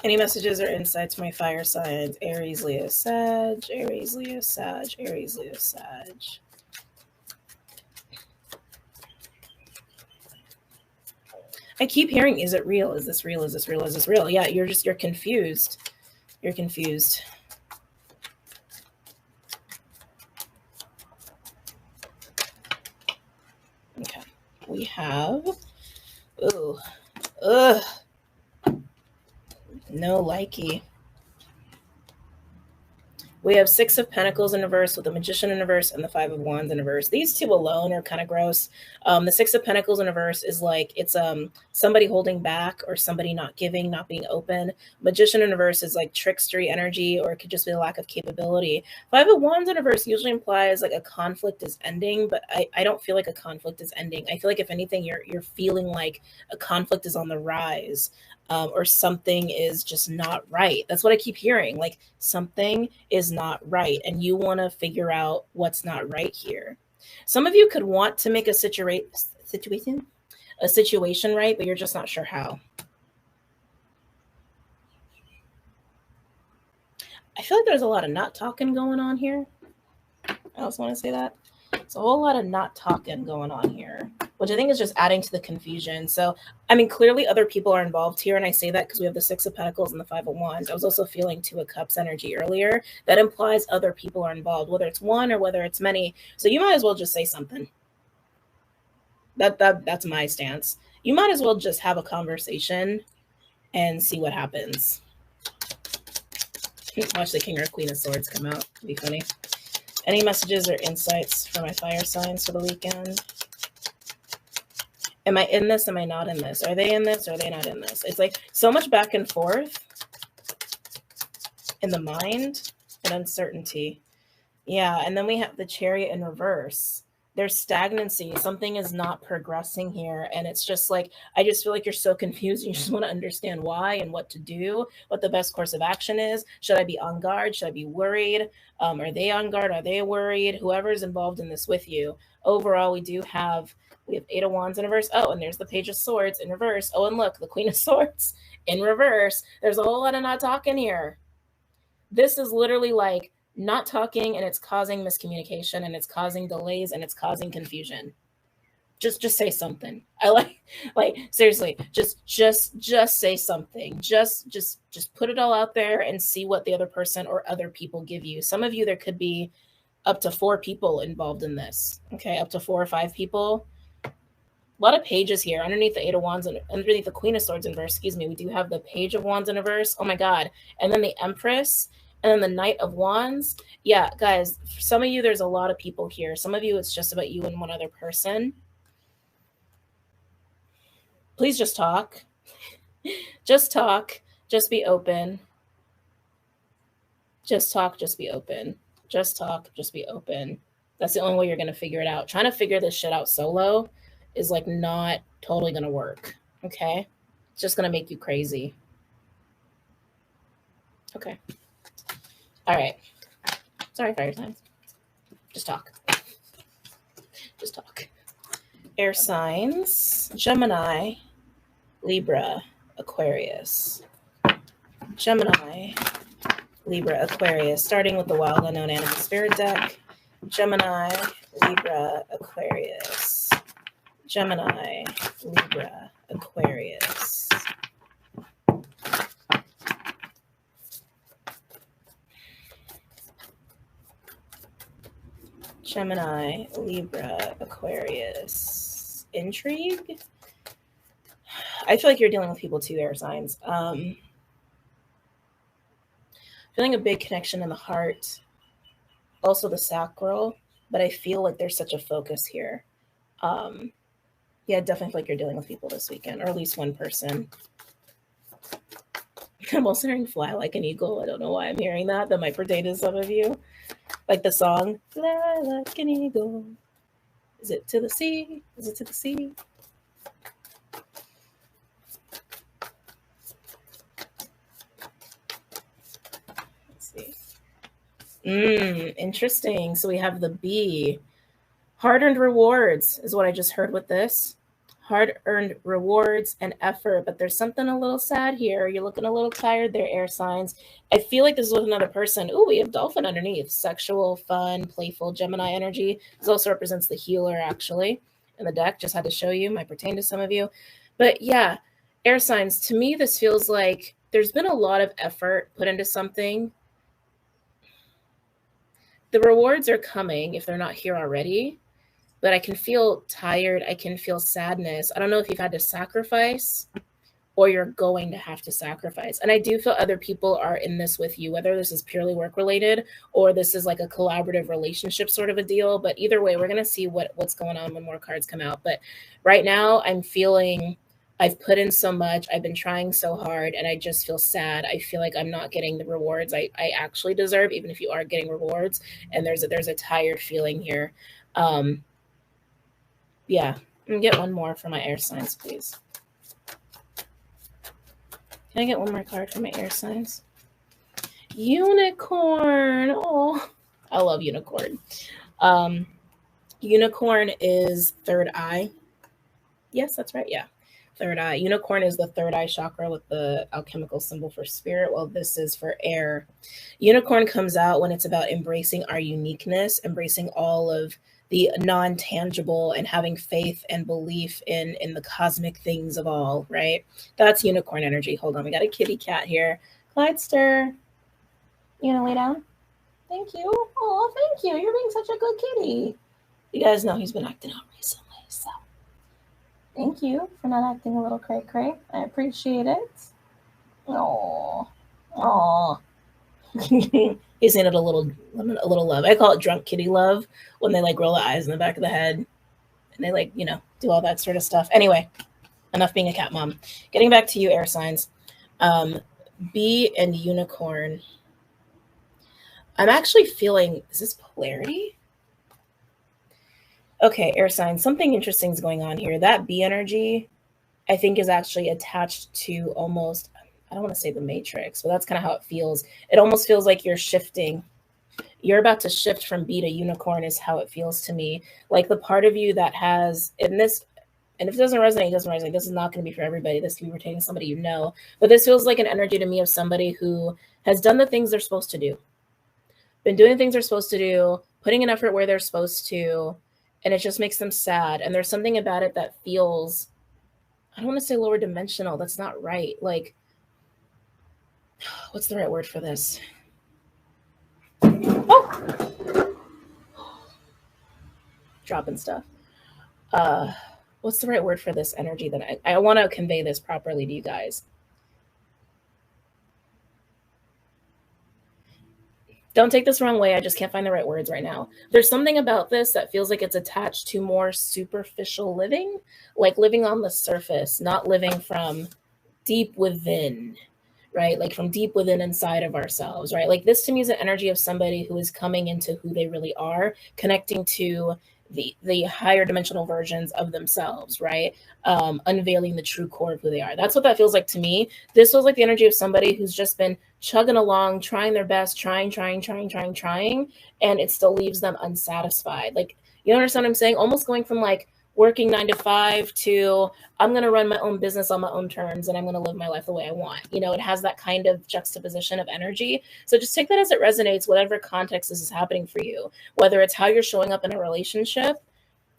Any messages or insights from my fire signs? Aries, Leo, Sag, Aries, Leo, Sag, Aries, Leo, Sag. I keep hearing, is it real? Is this real? Is this real? Is this real? Yeah, you're confused. You're confused. Okay. We have, ugh, no likey. We have Six of Pentacles in reverse with the Magician in reverse and the Five of Wands in reverse. These two alone are kind of gross. The Six of Pentacles in reverse is like it's somebody holding back or somebody not giving, not being open. Magician in reverse is like trickstery energy, or it could just be a lack of capability. Five of Wands in reverse usually implies like a conflict is ending, but I don't feel like a conflict is ending. I feel like if anything, you're feeling like a conflict is on the rise. Or something is just not right. That's what I keep hearing. Like something is not right, and you want to figure out what's not right here. Some of you could want to make a situation right, but you're just not sure how. I feel like there's a lot of not talking going on here. I also want to say that. It's a whole lot of not talking going on here, which I think is just adding to the confusion. So, I mean, clearly other people are involved here, and I say that because we have the Six of Pentacles and the Five of Wands. I was also feeling Two of Cups energy earlier. That implies other people are involved, whether it's one or whether it's many. So you might as well just say something. That's my stance. You might as well just have a conversation and see what happens. Watch the King or Queen of Swords come out. It'd be funny. Any messages or insights for my fire signs for the weekend? Am I in this? Am I not in this? Are they in this? Or are they not in this? It's like so much back and forth in the mind and uncertainty. Yeah, and then we have the Chariot in reverse. There's stagnancy. Something is not progressing here. And it's just like, I just feel like you're so confused. You just want to understand why and what to do, what the best course of action is. Should I be on guard? Should I be worried? Are they on guard? Are they worried? Whoever's involved in this with you. Overall, we have Eight of Wands in reverse. Oh, and there's the Page of Swords in reverse. Oh, and look, the Queen of Swords in reverse. There's a whole lot of not talking here. This is literally like, not talking, and it's causing miscommunication, and it's causing delays, and it's causing confusion. Just say something. I like seriously, just say something. Just put it all out there and see what the other person or other people give you. Some of you, there could be up to 4 people involved in this. Okay, up to 4 or 5 people. A lot of pages here underneath the Eight of Wands and underneath the Queen of Swords in reverse. Excuse me. We do have the Page of Wands in reverse. Oh my God. And then the Empress. And then the Knight of Wands. Yeah, guys, for some of you, there's a lot of people here. Some of you, it's just about you and one other person. Please just talk. Just talk. Just be open. Just talk. Just be open. Just talk. Just be open. That's the only way you're going to figure it out. Trying to figure this shit out solo is like not totally going to work. Okay? It's just going to make you crazy. Okay. All right. Sorry, fire signs. Just talk. Just talk. Air signs. Gemini, Libra, Aquarius. Gemini, Libra, Aquarius. Starting with the Wild Unknown Animal Spirit deck. Gemini, Libra, Aquarius. Gemini, Libra, Aquarius. Gemini, Libra, Aquarius. Intrigue? I feel like you're dealing with people too, air signs. Feeling a big connection in the heart. Also the sacral, but I feel like there's such a focus here. Yeah, definitely feel like you're dealing with people this weekend, or at least one person. I'm also hearing fly like an eagle. I don't know why I'm hearing that. That might pertain to some of you. Like the song, fly like an eagle. Is it to the sea? Is it to the sea? Let's see. Interesting. So we have the B. Hard-earned rewards is what I just heard with this. Hard-earned rewards and effort, but there's something a little sad here. You're looking a little tired there, air signs. I feel like this is with another person. Ooh, we have dolphin underneath. Sexual, fun, playful, Gemini energy. This also represents the healer, actually, in the deck. Just had to show you. Might pertain to some of you. But yeah, air signs. To me, this feels like there's been a lot of effort put into something. The rewards are coming if they're not here already. But I can feel tired. I can feel sadness. I don't know if you've had to sacrifice or you're going to have to sacrifice. And I do feel other people are in this with you, whether this is purely work related or this is like a collaborative relationship sort of a deal. But either way, we're going to see what's going on when more cards come out. But right now I'm feeling I've put in so much. I've been trying so hard and I just feel sad. I feel like I'm not getting the rewards I actually deserve, even if you are getting rewards. And there's a tired feeling here. Yeah, get one more for my air signs, please. Can I get one more card for my air signs? Unicorn. Oh, I love unicorn. Unicorn is third eye. Yes, that's right. Yeah, third eye. Unicorn is the third eye chakra with the alchemical symbol for spirit. Well, this is for air. Unicorn comes out when it's about embracing our uniqueness, embracing all of the non-tangible and having faith and belief in the cosmic things of all, right? That's unicorn energy. Hold on, we got a kitty cat here. Clydester, you gonna lay down? Thank you. Oh, thank you. You're being such a good kitty. You guys know he's been acting out recently, so thank you for not acting a little cray-cray. I appreciate it. Oh, He's in it a little love. I call it drunk kitty love when they like roll the eyes in the back of the head and they like, do all that sort of stuff. Anyway, enough being a cat mom. Getting back to you, air signs. Bee and unicorn. I'm actually feeling, is this polarity? Okay, air signs. Something interesting is going on here. That bee energy, I think, is actually attached to almost, I don't want to say the matrix, but that's kind of how it feels. It almost feels like you're shifting. You're about to shift from bee to unicorn is how it feels to me. Like the part of you that has in this, and if it doesn't resonate, it doesn't resonate. This is not going to be for everybody. This can be pertaining to somebody you know. But this feels like an energy to me of somebody who has done the things they're supposed to do. Been doing the things they're supposed to do, putting an effort where they're supposed to, and it just makes them sad. And there's something about it that feels, I don't want to say lower dimensional. That's not right. Like, what's the right word for this? Oh, dropping stuff. What's the right word for this energy that I want to convey this properly to you guys? Don't take this the wrong way. I just can't find the right words right now. There's something about this that feels like it's attached to more superficial living, like living on the surface, not living from deep within, right? Like from deep within inside of ourselves, right? Like this to me is an energy of somebody who is coming into who they really are, connecting to the higher dimensional versions of themselves, right? Unveiling the true core of who they are. That's what that feels like to me. This feels like the energy of somebody who's just been chugging along, trying their best, trying, and it still leaves them unsatisfied. Like, you understand what I'm saying? Almost going from like working 9 to 5 to I'm going to run my own business on my own terms and I'm going to live my life the way I want. It has that kind of juxtaposition of energy. So just take that as it resonates, whatever context this is happening for you, whether it's how you're showing up in a relationship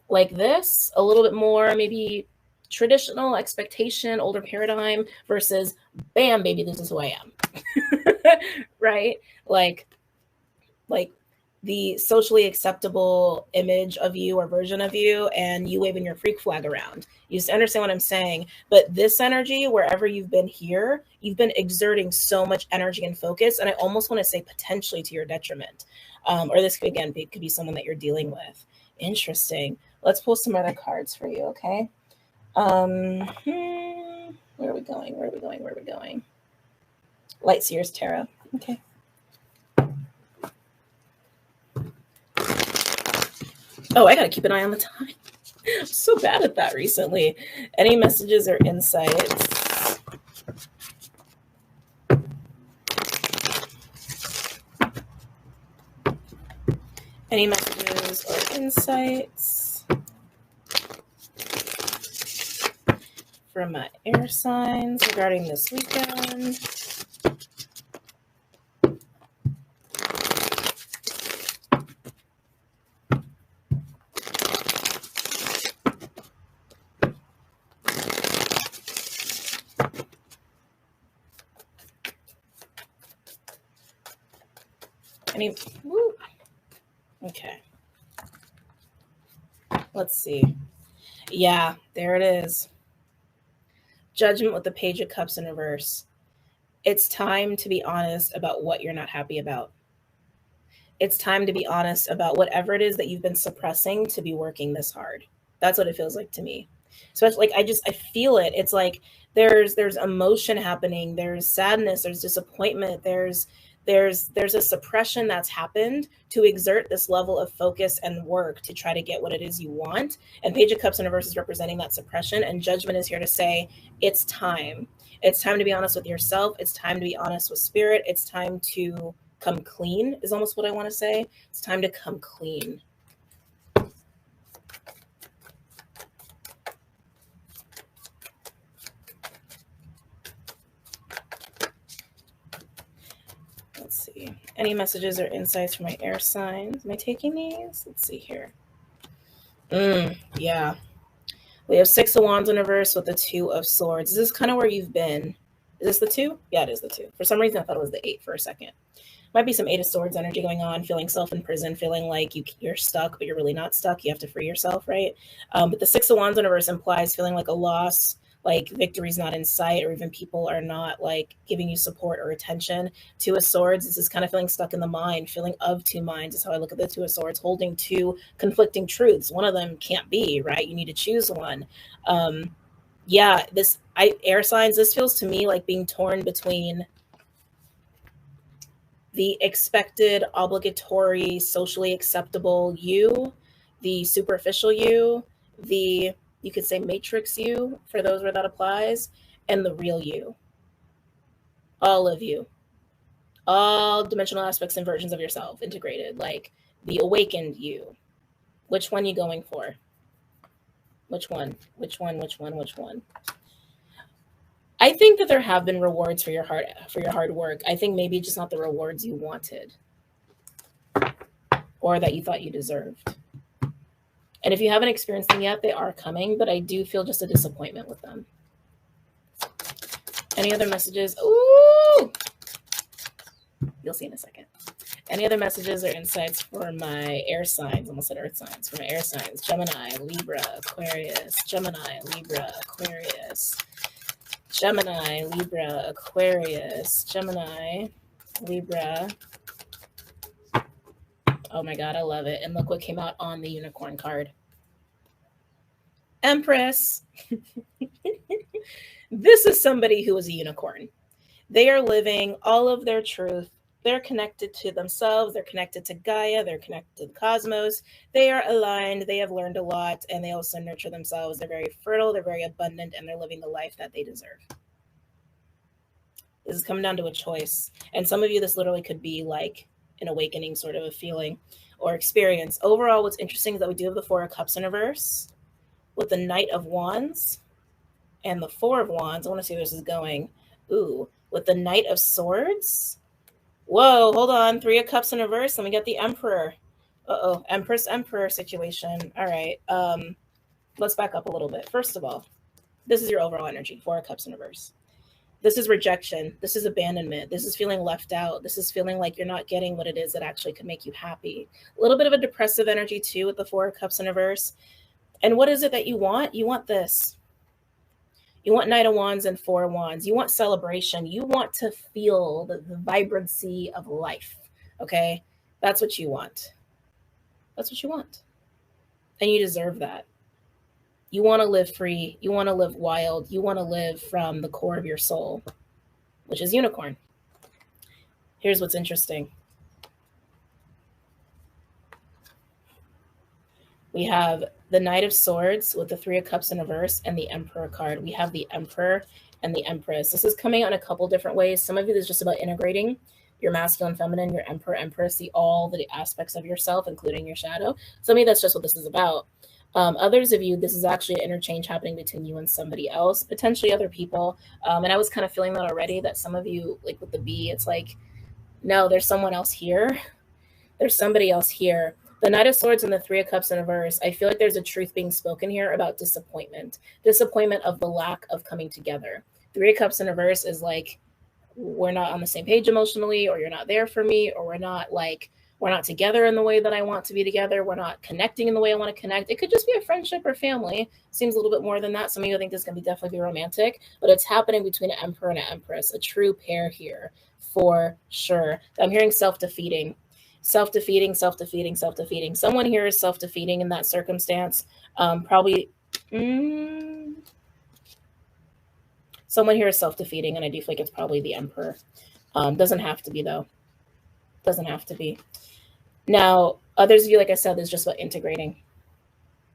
like this, a little bit more maybe traditional expectation, older paradigm versus bam, baby, this is who I am. Right? Like the socially acceptable image of you or version of you and you waving your freak flag around. You just understand what I'm saying. But this energy, wherever you've been here, you've been exerting so much energy and focus. And I almost want to say potentially to your detriment. Or this could, again, it could be someone that you're dealing with. Interesting. Let's pull some other cards for you, okay? Where are we going? Light Seers Tarot. Okay. Oh, I gotta keep an eye on the time. I'm so bad at that recently. Any messages or insights? Any messages or insights from my air signs regarding this weekend? Woo. Okay. Let's see. Yeah, there it is. Judgment with the Page of Cups in reverse. It's time to be honest about what you're not happy about. It's time to be honest about whatever it is that you've been suppressing to be working this hard. That's what it feels like to me. Especially like I feel it. It's like there's emotion happening, there's sadness, there's disappointment, there's a suppression that's happened to exert this level of focus and work to try to get what it is you want. And Page of Cups in reverse is representing that suppression, and Judgment is here to say it's time. It's time to be honest with yourself. It's time to be honest with spirit. It's time to come clean is almost what I want to say. It's time to come clean. Let's see. Any messages or insights from my air signs? Am I taking these? Let's see here. Yeah. We have Six of Wands in reverse with the Two of Swords. Is this kind of where you've been? Is this the two? Yeah, it is the two. For some reason, I thought it was the eight for a second. Might be some Eight of Swords energy going on, feeling self-imprisoned, feeling like you're stuck, but you're really not stuck. You have to free yourself, right? But the Six of Wands in reverse implies feeling like a loss, like victory's not in sight, or even people are not like giving you support or attention. Two of Swords, this is kind of feeling stuck in the mind, feeling of two minds is how I look at the Two of Swords, holding two conflicting truths. One of them can't be, right? You need to choose one. Yeah, air signs, this feels to me like being torn between the expected, obligatory, socially acceptable you, the superficial you, you could say matrix you for those where that applies, and the real you. All of you. All dimensional aspects and versions of yourself integrated, like the awakened you. Which one you going for? Which one? I think that there have been rewards for your hard work. I think maybe just not the rewards you wanted or that you thought you deserved. And if you haven't experienced them yet, they are coming, but I do feel just a disappointment with them. Any other messages? Ooh! You'll see in a second. Any other messages or insights for my air signs? Almost said earth signs. For my air signs: Gemini, Libra, Aquarius. Gemini, Libra, Aquarius. Gemini, Libra, Aquarius. Gemini, Libra. Oh my God, I love it. And look what came out on the unicorn card. Empress. This is somebody who is a unicorn. They are living all of their truth. They're connected to themselves. They're connected to Gaia. They're connected to the cosmos. They are aligned. They have learned a lot, and they also nurture themselves. They're very fertile. They're very abundant, and they're living the life that they deserve. This is coming down to a choice. And some of you, this literally could be like an awakening sort of a feeling or experience. Overall, what's interesting is that we do have the Four of Cups in reverse with the Knight of Wands and the Four of Wands. I want to see where this is going. Ooh, with the Knight of Swords. Whoa, hold on. Three of Cups in reverse. Then we got the Emperor. Uh-oh, Empress-Emperor situation. All right. Let's back up a little bit. First of all, this is your overall energy. Four of Cups in reverse. This is rejection. This is abandonment. This is feeling left out. This is feeling like you're not getting what it is that actually could make you happy. A little bit of a depressive energy too with the Four of Cups in reverse. And what is it that you want? You want this. You want Knight of Wands and Four of Wands. You want celebration. You want to feel the vibrancy of life. Okay? That's what you want. That's what you want. And you deserve that. You want to live free. You want to live wild. You want to live from the core of your soul, which is unicorn. Here's what's interesting. We have the Knight of Swords with the Three of Cups in reverse and the Emperor card. We have the Emperor and the Empress. This is coming out in a couple different ways. Some of you, this is just about integrating your masculine, feminine, your Emperor, Empress, all the aspects of yourself, including your shadow. Some of you, that's just what this is about. Others of you, this is actually an interchange happening between you and somebody else, potentially other people. And I was kind of feeling that already, that some of you, like with the B, it's like, no, there's someone else here. There's somebody else here. The Knight of Swords and the Three of Cups in reverse, I feel like there's a truth being spoken here about disappointment of the lack of coming together. Three of Cups in reverse is like, we're not on the same page emotionally, or you're not there for me, or we're not together in the way that I want to be together. We're not connecting in the way I want to connect. It could just be a friendship or family. Seems a little bit more than that. Some of you think this is going to definitely be romantic, but it's happening between an Emperor and an Empress, a true pair here for sure. I'm hearing self-defeating. Self-defeating. Someone here is self-defeating in that circumstance. Probably someone here is self-defeating, and I do feel like it's probably the Emperor. Doesn't have to be, though. Doesn't have to be. Now, others of you, like I said, is just about integrating.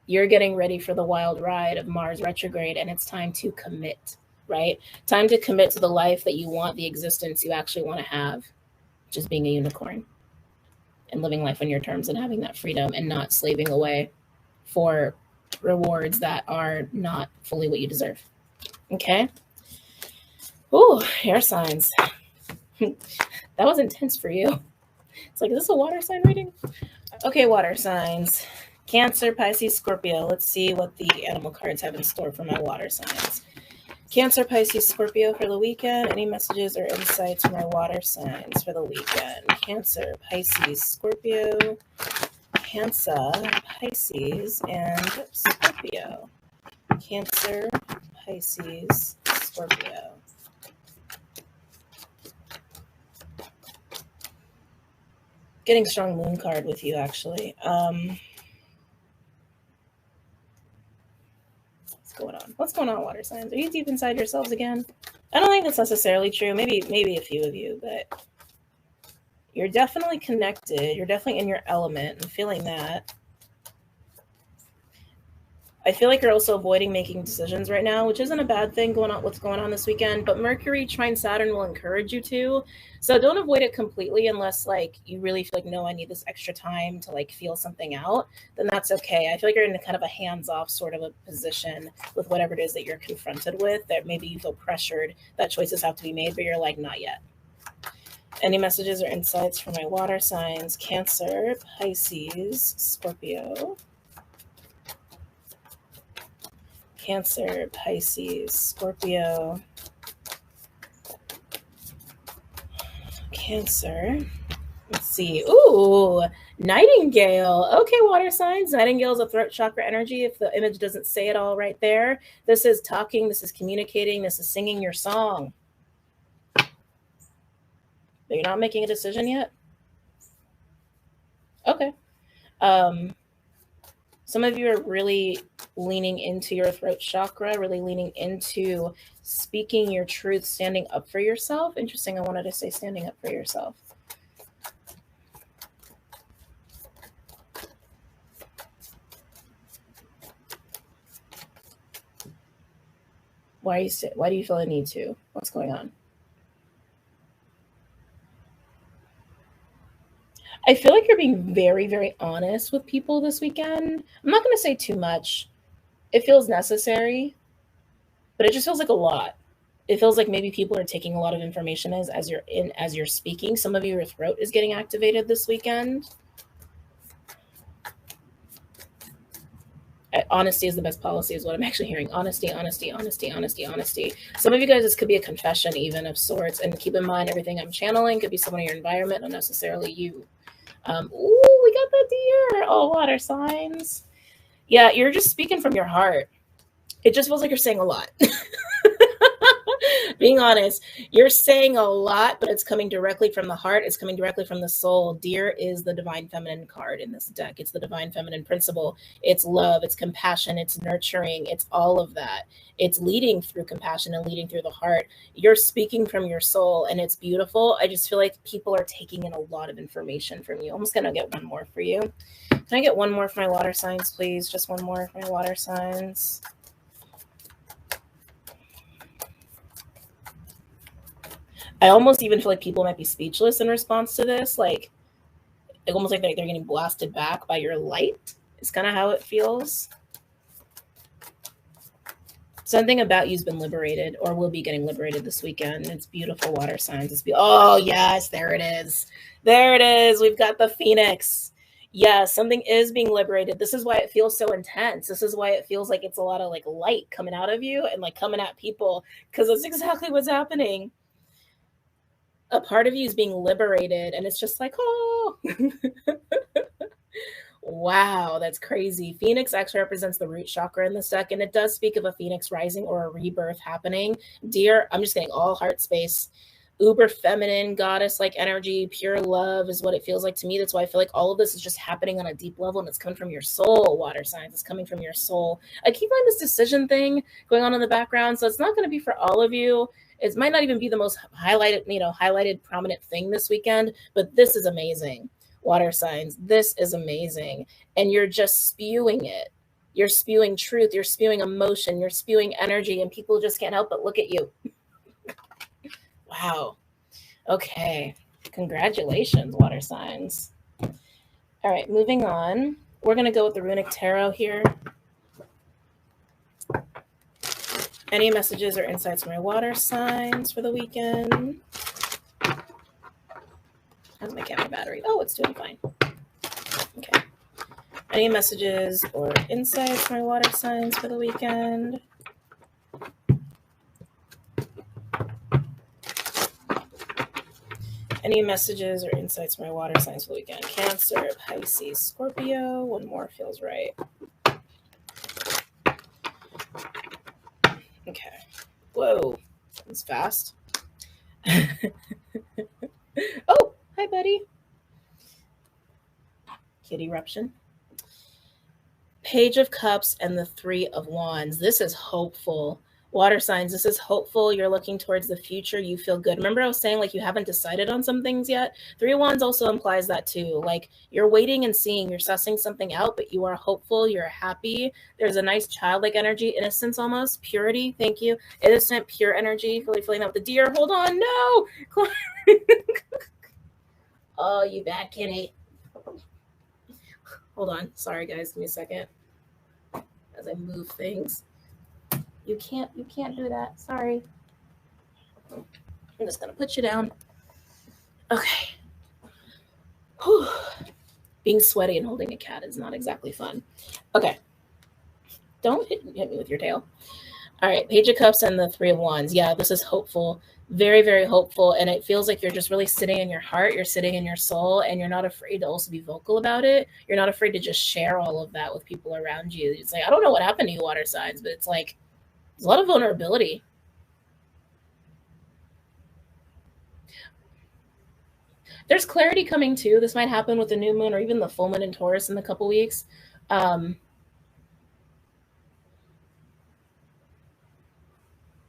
You're getting ready for the wild ride of Mars retrograde, and it's time to commit, right? Time to commit to the life that you want, the existence you actually want to have, just being a unicorn. And living life on your terms and having that freedom and not slaving away for rewards that are not fully what you deserve. Okay? Ooh, air signs. That was intense for you. It's like, is this a water sign reading? Okay, water signs. Cancer, Pisces, Scorpio. Let's see what the animal cards have in store for my water signs. Cancer, Pisces, Scorpio for the weekend. Any messages or insights for my water signs for the weekend? Cancer, Pisces, Scorpio. Cancer, Pisces, and Scorpio. Cancer, Pisces, Scorpio. Getting strong moon card with you, actually. What's going on, water signs? Are you deep inside yourselves again? I don't think that's necessarily true. Maybe a few of you, but you're definitely connected. You're definitely in your element and feeling that. I feel like you're also avoiding making decisions right now, which isn't a bad thing what's going on this weekend, but Mercury trine Saturn will encourage you to. So don't avoid it completely unless like you really feel like, no, I need this extra time to like feel something out, then that's okay. I feel like you're in kind of a hands-off sort of a position with whatever it is that you're confronted with, that maybe you feel pressured that choices have to be made, but you're like, not yet. Any messages or insights for my water signs? Cancer, Pisces, Scorpio. Cancer, Pisces, Scorpio. Cancer. Let's see. Ooh, Nightingale. Okay, water signs. Nightingale is a throat chakra energy. If the image doesn't say it all right there, this is talking, this is communicating, this is singing your song. But you're not making a decision yet? Okay. Some of you are really leaning into your throat chakra, really leaning into speaking your truth, standing up for yourself. Interesting. I wanted to say standing up for yourself. Why do you feel a need to? What's going on? I feel like you're being very, very honest with people this weekend. I'm not going to say too much. It feels necessary, but it just feels like a lot. It feels like maybe people are taking a lot of information as you're speaking. Some of your throat is getting activated this weekend. Honesty is the best policy is what I'm actually hearing. Honesty. Some of you guys, this could be a confession even of sorts. And keep in mind, everything I'm channeling could be someone in your environment, not necessarily you. Ooh, we got the deer. Oh, water signs. Yeah, you're just speaking from your heart. It just feels like you're saying a lot. Being honest, you're saying a lot, but it's coming directly from the heart. It's coming directly from the soul. Deer is the divine feminine card in this deck. It's the divine feminine principle. It's love, it's compassion, it's nurturing, it's all of that. It's leading through compassion and leading through the heart. You're speaking from your soul, and it's beautiful. I just feel like people are taking in a lot of information from you. I'm just going to get one more for you. Can I get one more for my water signs, please? Just one more for my water signs. I almost even feel like people might be speechless in response to this. Like, almost like they're getting blasted back by your light. It's kind of how it feels. Something about you's been liberated or will be getting liberated this weekend. It's beautiful, water signs. Oh, yes, there it is. There it is. We've got the Phoenix. Yes, something is being liberated. This is why it feels so intense. This is why it feels like it's a lot of like light coming out of you and like coming at people, because that's exactly what's happening. A part of you is being liberated, and it's just like, oh. Wow, that's crazy. Phoenix actually represents the root chakra in this deck, and it does speak of a phoenix rising or a rebirth happening. Deer, I'm just getting all heart space. Uber feminine, goddess-like energy, pure love is what it feels like to me. That's why I feel like all of this is just happening on a deep level, and it's coming from your soul, water signs. It's coming from your soul. I keep on this decision thing going on in the background, so it's not going to be for all of you. It might not even be the most highlighted prominent thing this weekend, but this is amazing. Water signs, this is amazing. And you're just spewing it. You're spewing truth. You're spewing emotion. You're spewing energy, and people just can't help but look at you. Wow. Okay. Congratulations, water signs. All right, moving on. We're going to go with the runic tarot here. Any messages or insights from my water signs for the weekend? How's my camera battery? Oh, it's doing fine. Okay. Any messages or insights from my water signs for the weekend? Any messages or insights from my water signs for the weekend? Cancer, Pisces, Scorpio. One more feels right. Okay. Whoa. That's fast. Oh, hi, buddy. Kid eruption. Page of Cups and the Three of Wands. This is hopeful. Water signs, this is hopeful. You're looking towards the future. You feel good. Remember I was saying like you haven't decided on some things yet? Three of Wands also implies that too. Like you're waiting and seeing. You're sussing something out, but you are hopeful. You're happy. There's a nice childlike energy. Innocence almost. Purity. Thank you. Innocent, pure energy. Really feeling that with the deer. Hold on. No. Oh, you bad kitty. Hold on. Sorry, guys. Give me a second. As I move things. You can't do that. Sorry. I'm just going to put you down. Okay. Whew. Being sweaty and holding a cat is not exactly fun. Okay. Don't hit me with your tail. All right. Page of Cups and the Three of Wands. Yeah, this is hopeful. Very, very hopeful. And it feels like you're just really sitting in your heart. You're sitting in your soul, and you're not afraid to also be vocal about it. You're not afraid to just share all of that with people around you. It's like, I don't know what happened to you, water signs, but it's like, there's a lot of vulnerability. There's clarity coming too. This might happen with the new moon or even the full moon in Taurus in a couple weeks.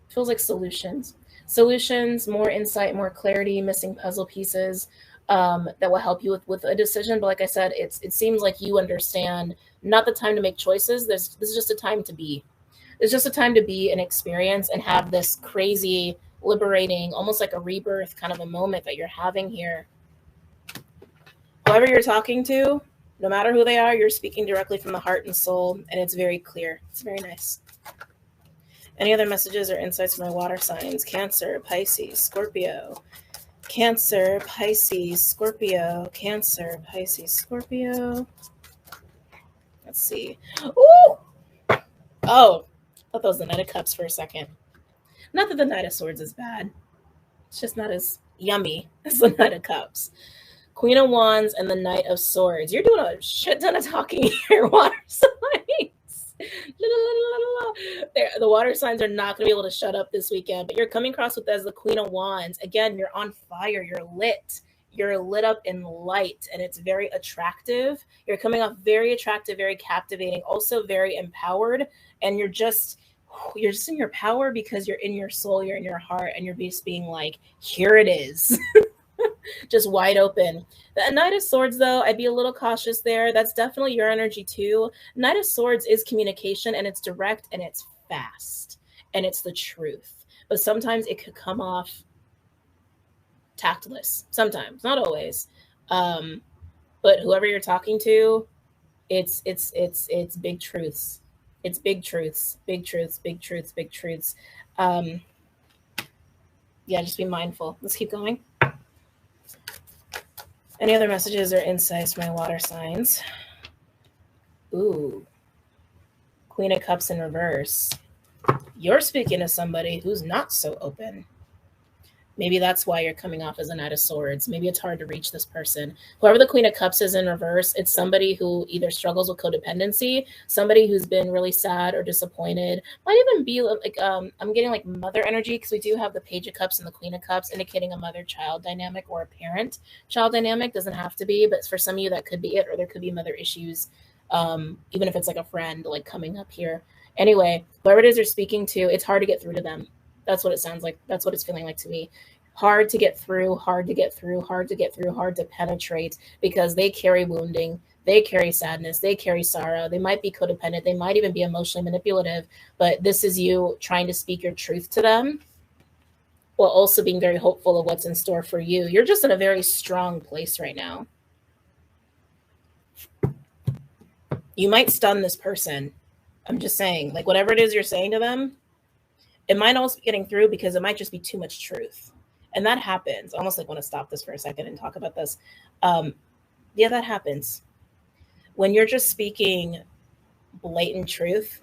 Feels like solutions, more insight, more clarity, missing puzzle pieces that will help you with a decision. But like I said, it seems like you understand not the time to make choices. This is just a time to be. It's just a time to be and experience and have this crazy, liberating, almost like a rebirth kind of a moment that you're having here. Whoever you're talking to, no matter who they are, you're speaking directly from the heart and soul, and it's very clear. It's very nice. Any other messages or insights from my water signs? Cancer, Pisces, Scorpio. Cancer, Pisces, Scorpio. Cancer, Pisces, Scorpio. Let's see. Ooh! Oh, I thought that was the Knight of Cups for a second. Not that the Knight of Swords is bad. It's just not as yummy as the Knight of Cups. Queen of Wands and the Knight of Swords. You're doing a shit ton of talking here, water signs. The water signs are not going to be able to shut up this weekend, but you're coming across with as the Queen of Wands. Again, you're on fire. You're lit up in light, and it's very attractive. You're coming off very attractive, very captivating, also very empowered, and you're just in your power because you're in your soul, you're in your heart, and you're just being like, here it is. Just wide open. The Knight of Swords, though, I'd be a little cautious there. That's definitely your energy too. Knight of Swords is communication, and it's direct, and it's fast, and it's the truth. But sometimes it could come off tactless. Sometimes, not always. But whoever you're talking to, it's big truths. It's big truths, big truths, big truths, big truths. Yeah, just be mindful. Let's keep going. Any other messages or insights from my water signs? Ooh. Queen of Cups in reverse. You're speaking to somebody who's not so open. Maybe that's why you're coming off as a Knight of Swords. Maybe it's hard to reach this person. Whoever the Queen of Cups is in reverse, it's somebody who either struggles with codependency, somebody who's been really sad or disappointed. Might even be like, I'm getting like mother energy, because we do have the Page of Cups and the Queen of Cups, indicating a mother-child dynamic or a parent-child dynamic. Doesn't have to be, but for some of you that could be it, or there could be mother issues, even if it's like a friend like coming up here. Anyway, whoever it is you're speaking to, it's hard to get through to them. That's what it sounds like. That's what it's feeling like to me. Hard to get through, hard to get through, hard to get through, hard to penetrate, because they carry wounding, they carry sadness, they carry sorrow. They might be codependent, they might even be emotionally manipulative, but this is you trying to speak your truth to them while also being very hopeful of what's in store for you. You're just in a very strong place right now. You might stun this person. I'm just saying, like, whatever it is you're saying to them, it might also be getting through because it might just be too much truth. And that happens. I almost like want to stop this for a second and talk about this. Yeah, that happens. When you're just speaking blatant truth,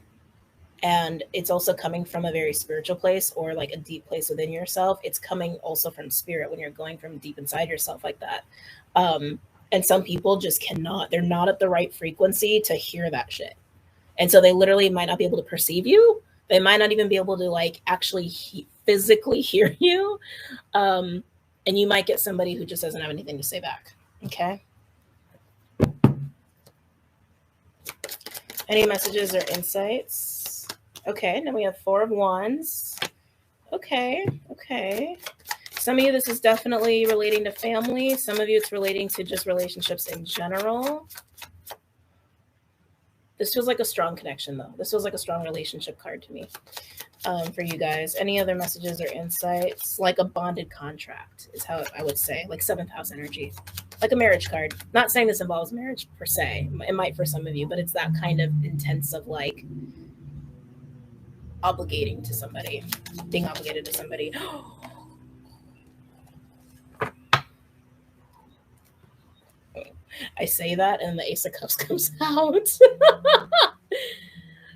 and it's also coming from a very spiritual place or like a deep place within yourself, it's coming also from spirit when you're going from deep inside yourself like that. And some people just cannot, they're not at the right frequency to hear that shit. And so they literally might not be able to perceive you. They might not even be able to like actually physically hear you. And you might get somebody who just doesn't have anything to say back. Okay. Any messages or insights? Okay. Now we have Four of Wands. Okay. Some of you, this is definitely relating to family. Some of you, it's relating to just relationships in general. This feels like a strong connection, though. This feels like a strong relationship card to me for you guys. Any other messages or insights? Like a bonded contract is how I would say, like 7th house energy, like a marriage card. Not saying this involves marriage per se. It might for some of you, but it's that kind of intense of like obligating to somebody, being obligated to somebody. I say that and the Ace of Cups comes out.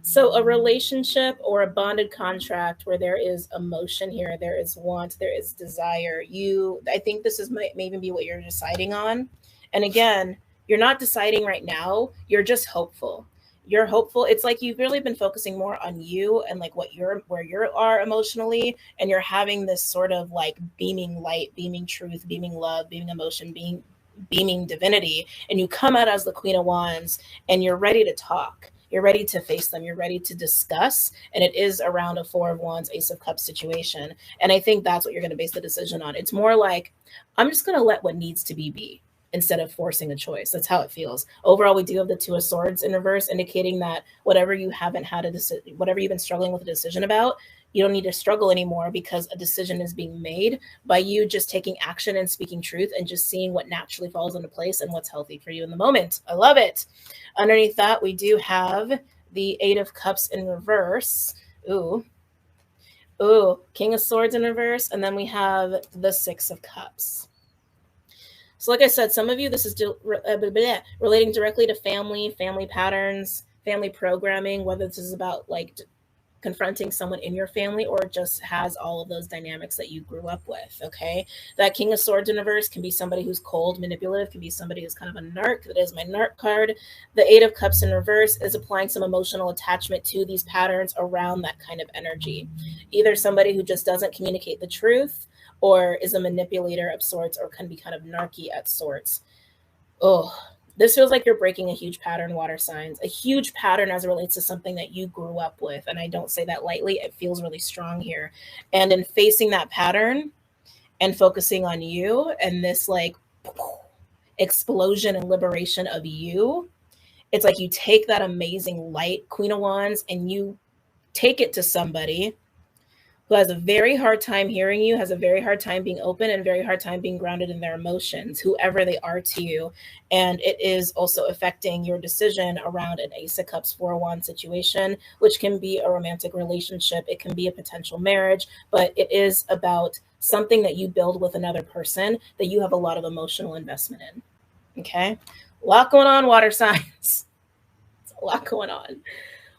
So a relationship or a bonded contract where there is emotion here, there is want, there is desire. I think this is may even be what you're deciding on. And again, you're not deciding right now. You're just hopeful. You're hopeful. It's like you've really been focusing more on you and like where you are emotionally, and you're having this sort of like beaming light, beaming truth, beaming love, beaming emotion, beaming divinity, and you come out as the Queen of Wands and you're ready to talk. You're ready to face them. You're ready to discuss. And it is around a Four of Wands, Ace of Cups situation. And I think that's what you're going to base the decision on. It's more like, I'm just going to let what needs to be instead of forcing a choice. That's how it feels. Overall, we do have the Two of Swords in reverse, indicating that whatever you haven't had whatever you've been struggling with a decision about, you don't need to struggle anymore because a decision is being made by you just taking action and speaking truth and just seeing what naturally falls into place and what's healthy for you in the moment. I love it. Underneath that, we do have the Eight of Cups in reverse. Ooh, King of Swords in reverse. And then we have the Six of Cups. So like I said, some of you, this is relating directly to family patterns, family programming, whether this is about like confronting someone in your family, or just has all of those dynamics that you grew up with. Okay. That King of Swords in reverse can be somebody who's cold, manipulative, can be somebody who's kind of a narc. That is my narc card. The Eight of Cups in reverse is applying some emotional attachment to these patterns around that kind of energy. Either somebody who just doesn't communicate the truth, or is a manipulator of sorts, or can be kind of narky at sorts. Oh, this feels like you're breaking a huge pattern, water signs, a huge pattern as it relates to something that you grew up with. And I don't say that lightly. It feels really strong here. And in facing that pattern and focusing on you and this like explosion and liberation of you, it's like you take that amazing light, Queen of Wands, and you take it to somebody who has a very hard time hearing you, has a very hard time being open, and very hard time being grounded in their emotions, whoever they are to you. And it is also affecting your decision around an Ace of Cups, Four of Wands situation, which can be a romantic relationship. It can be a potential marriage, but it is about something that you build with another person that you have a lot of emotional investment in. Okay. A lot going on, water signs. A lot going on.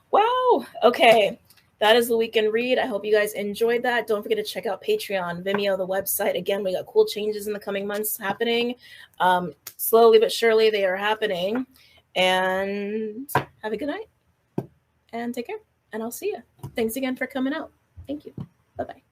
Wow. Okay. That is the weekend read. I hope you guys enjoyed that. Don't forget to check out Patreon, Vimeo, the website. Again, we got cool changes in the coming months happening. Slowly but surely they are happening. And have a good night. And take care. And I'll see you. Thanks again for coming out. Thank you. Bye-bye.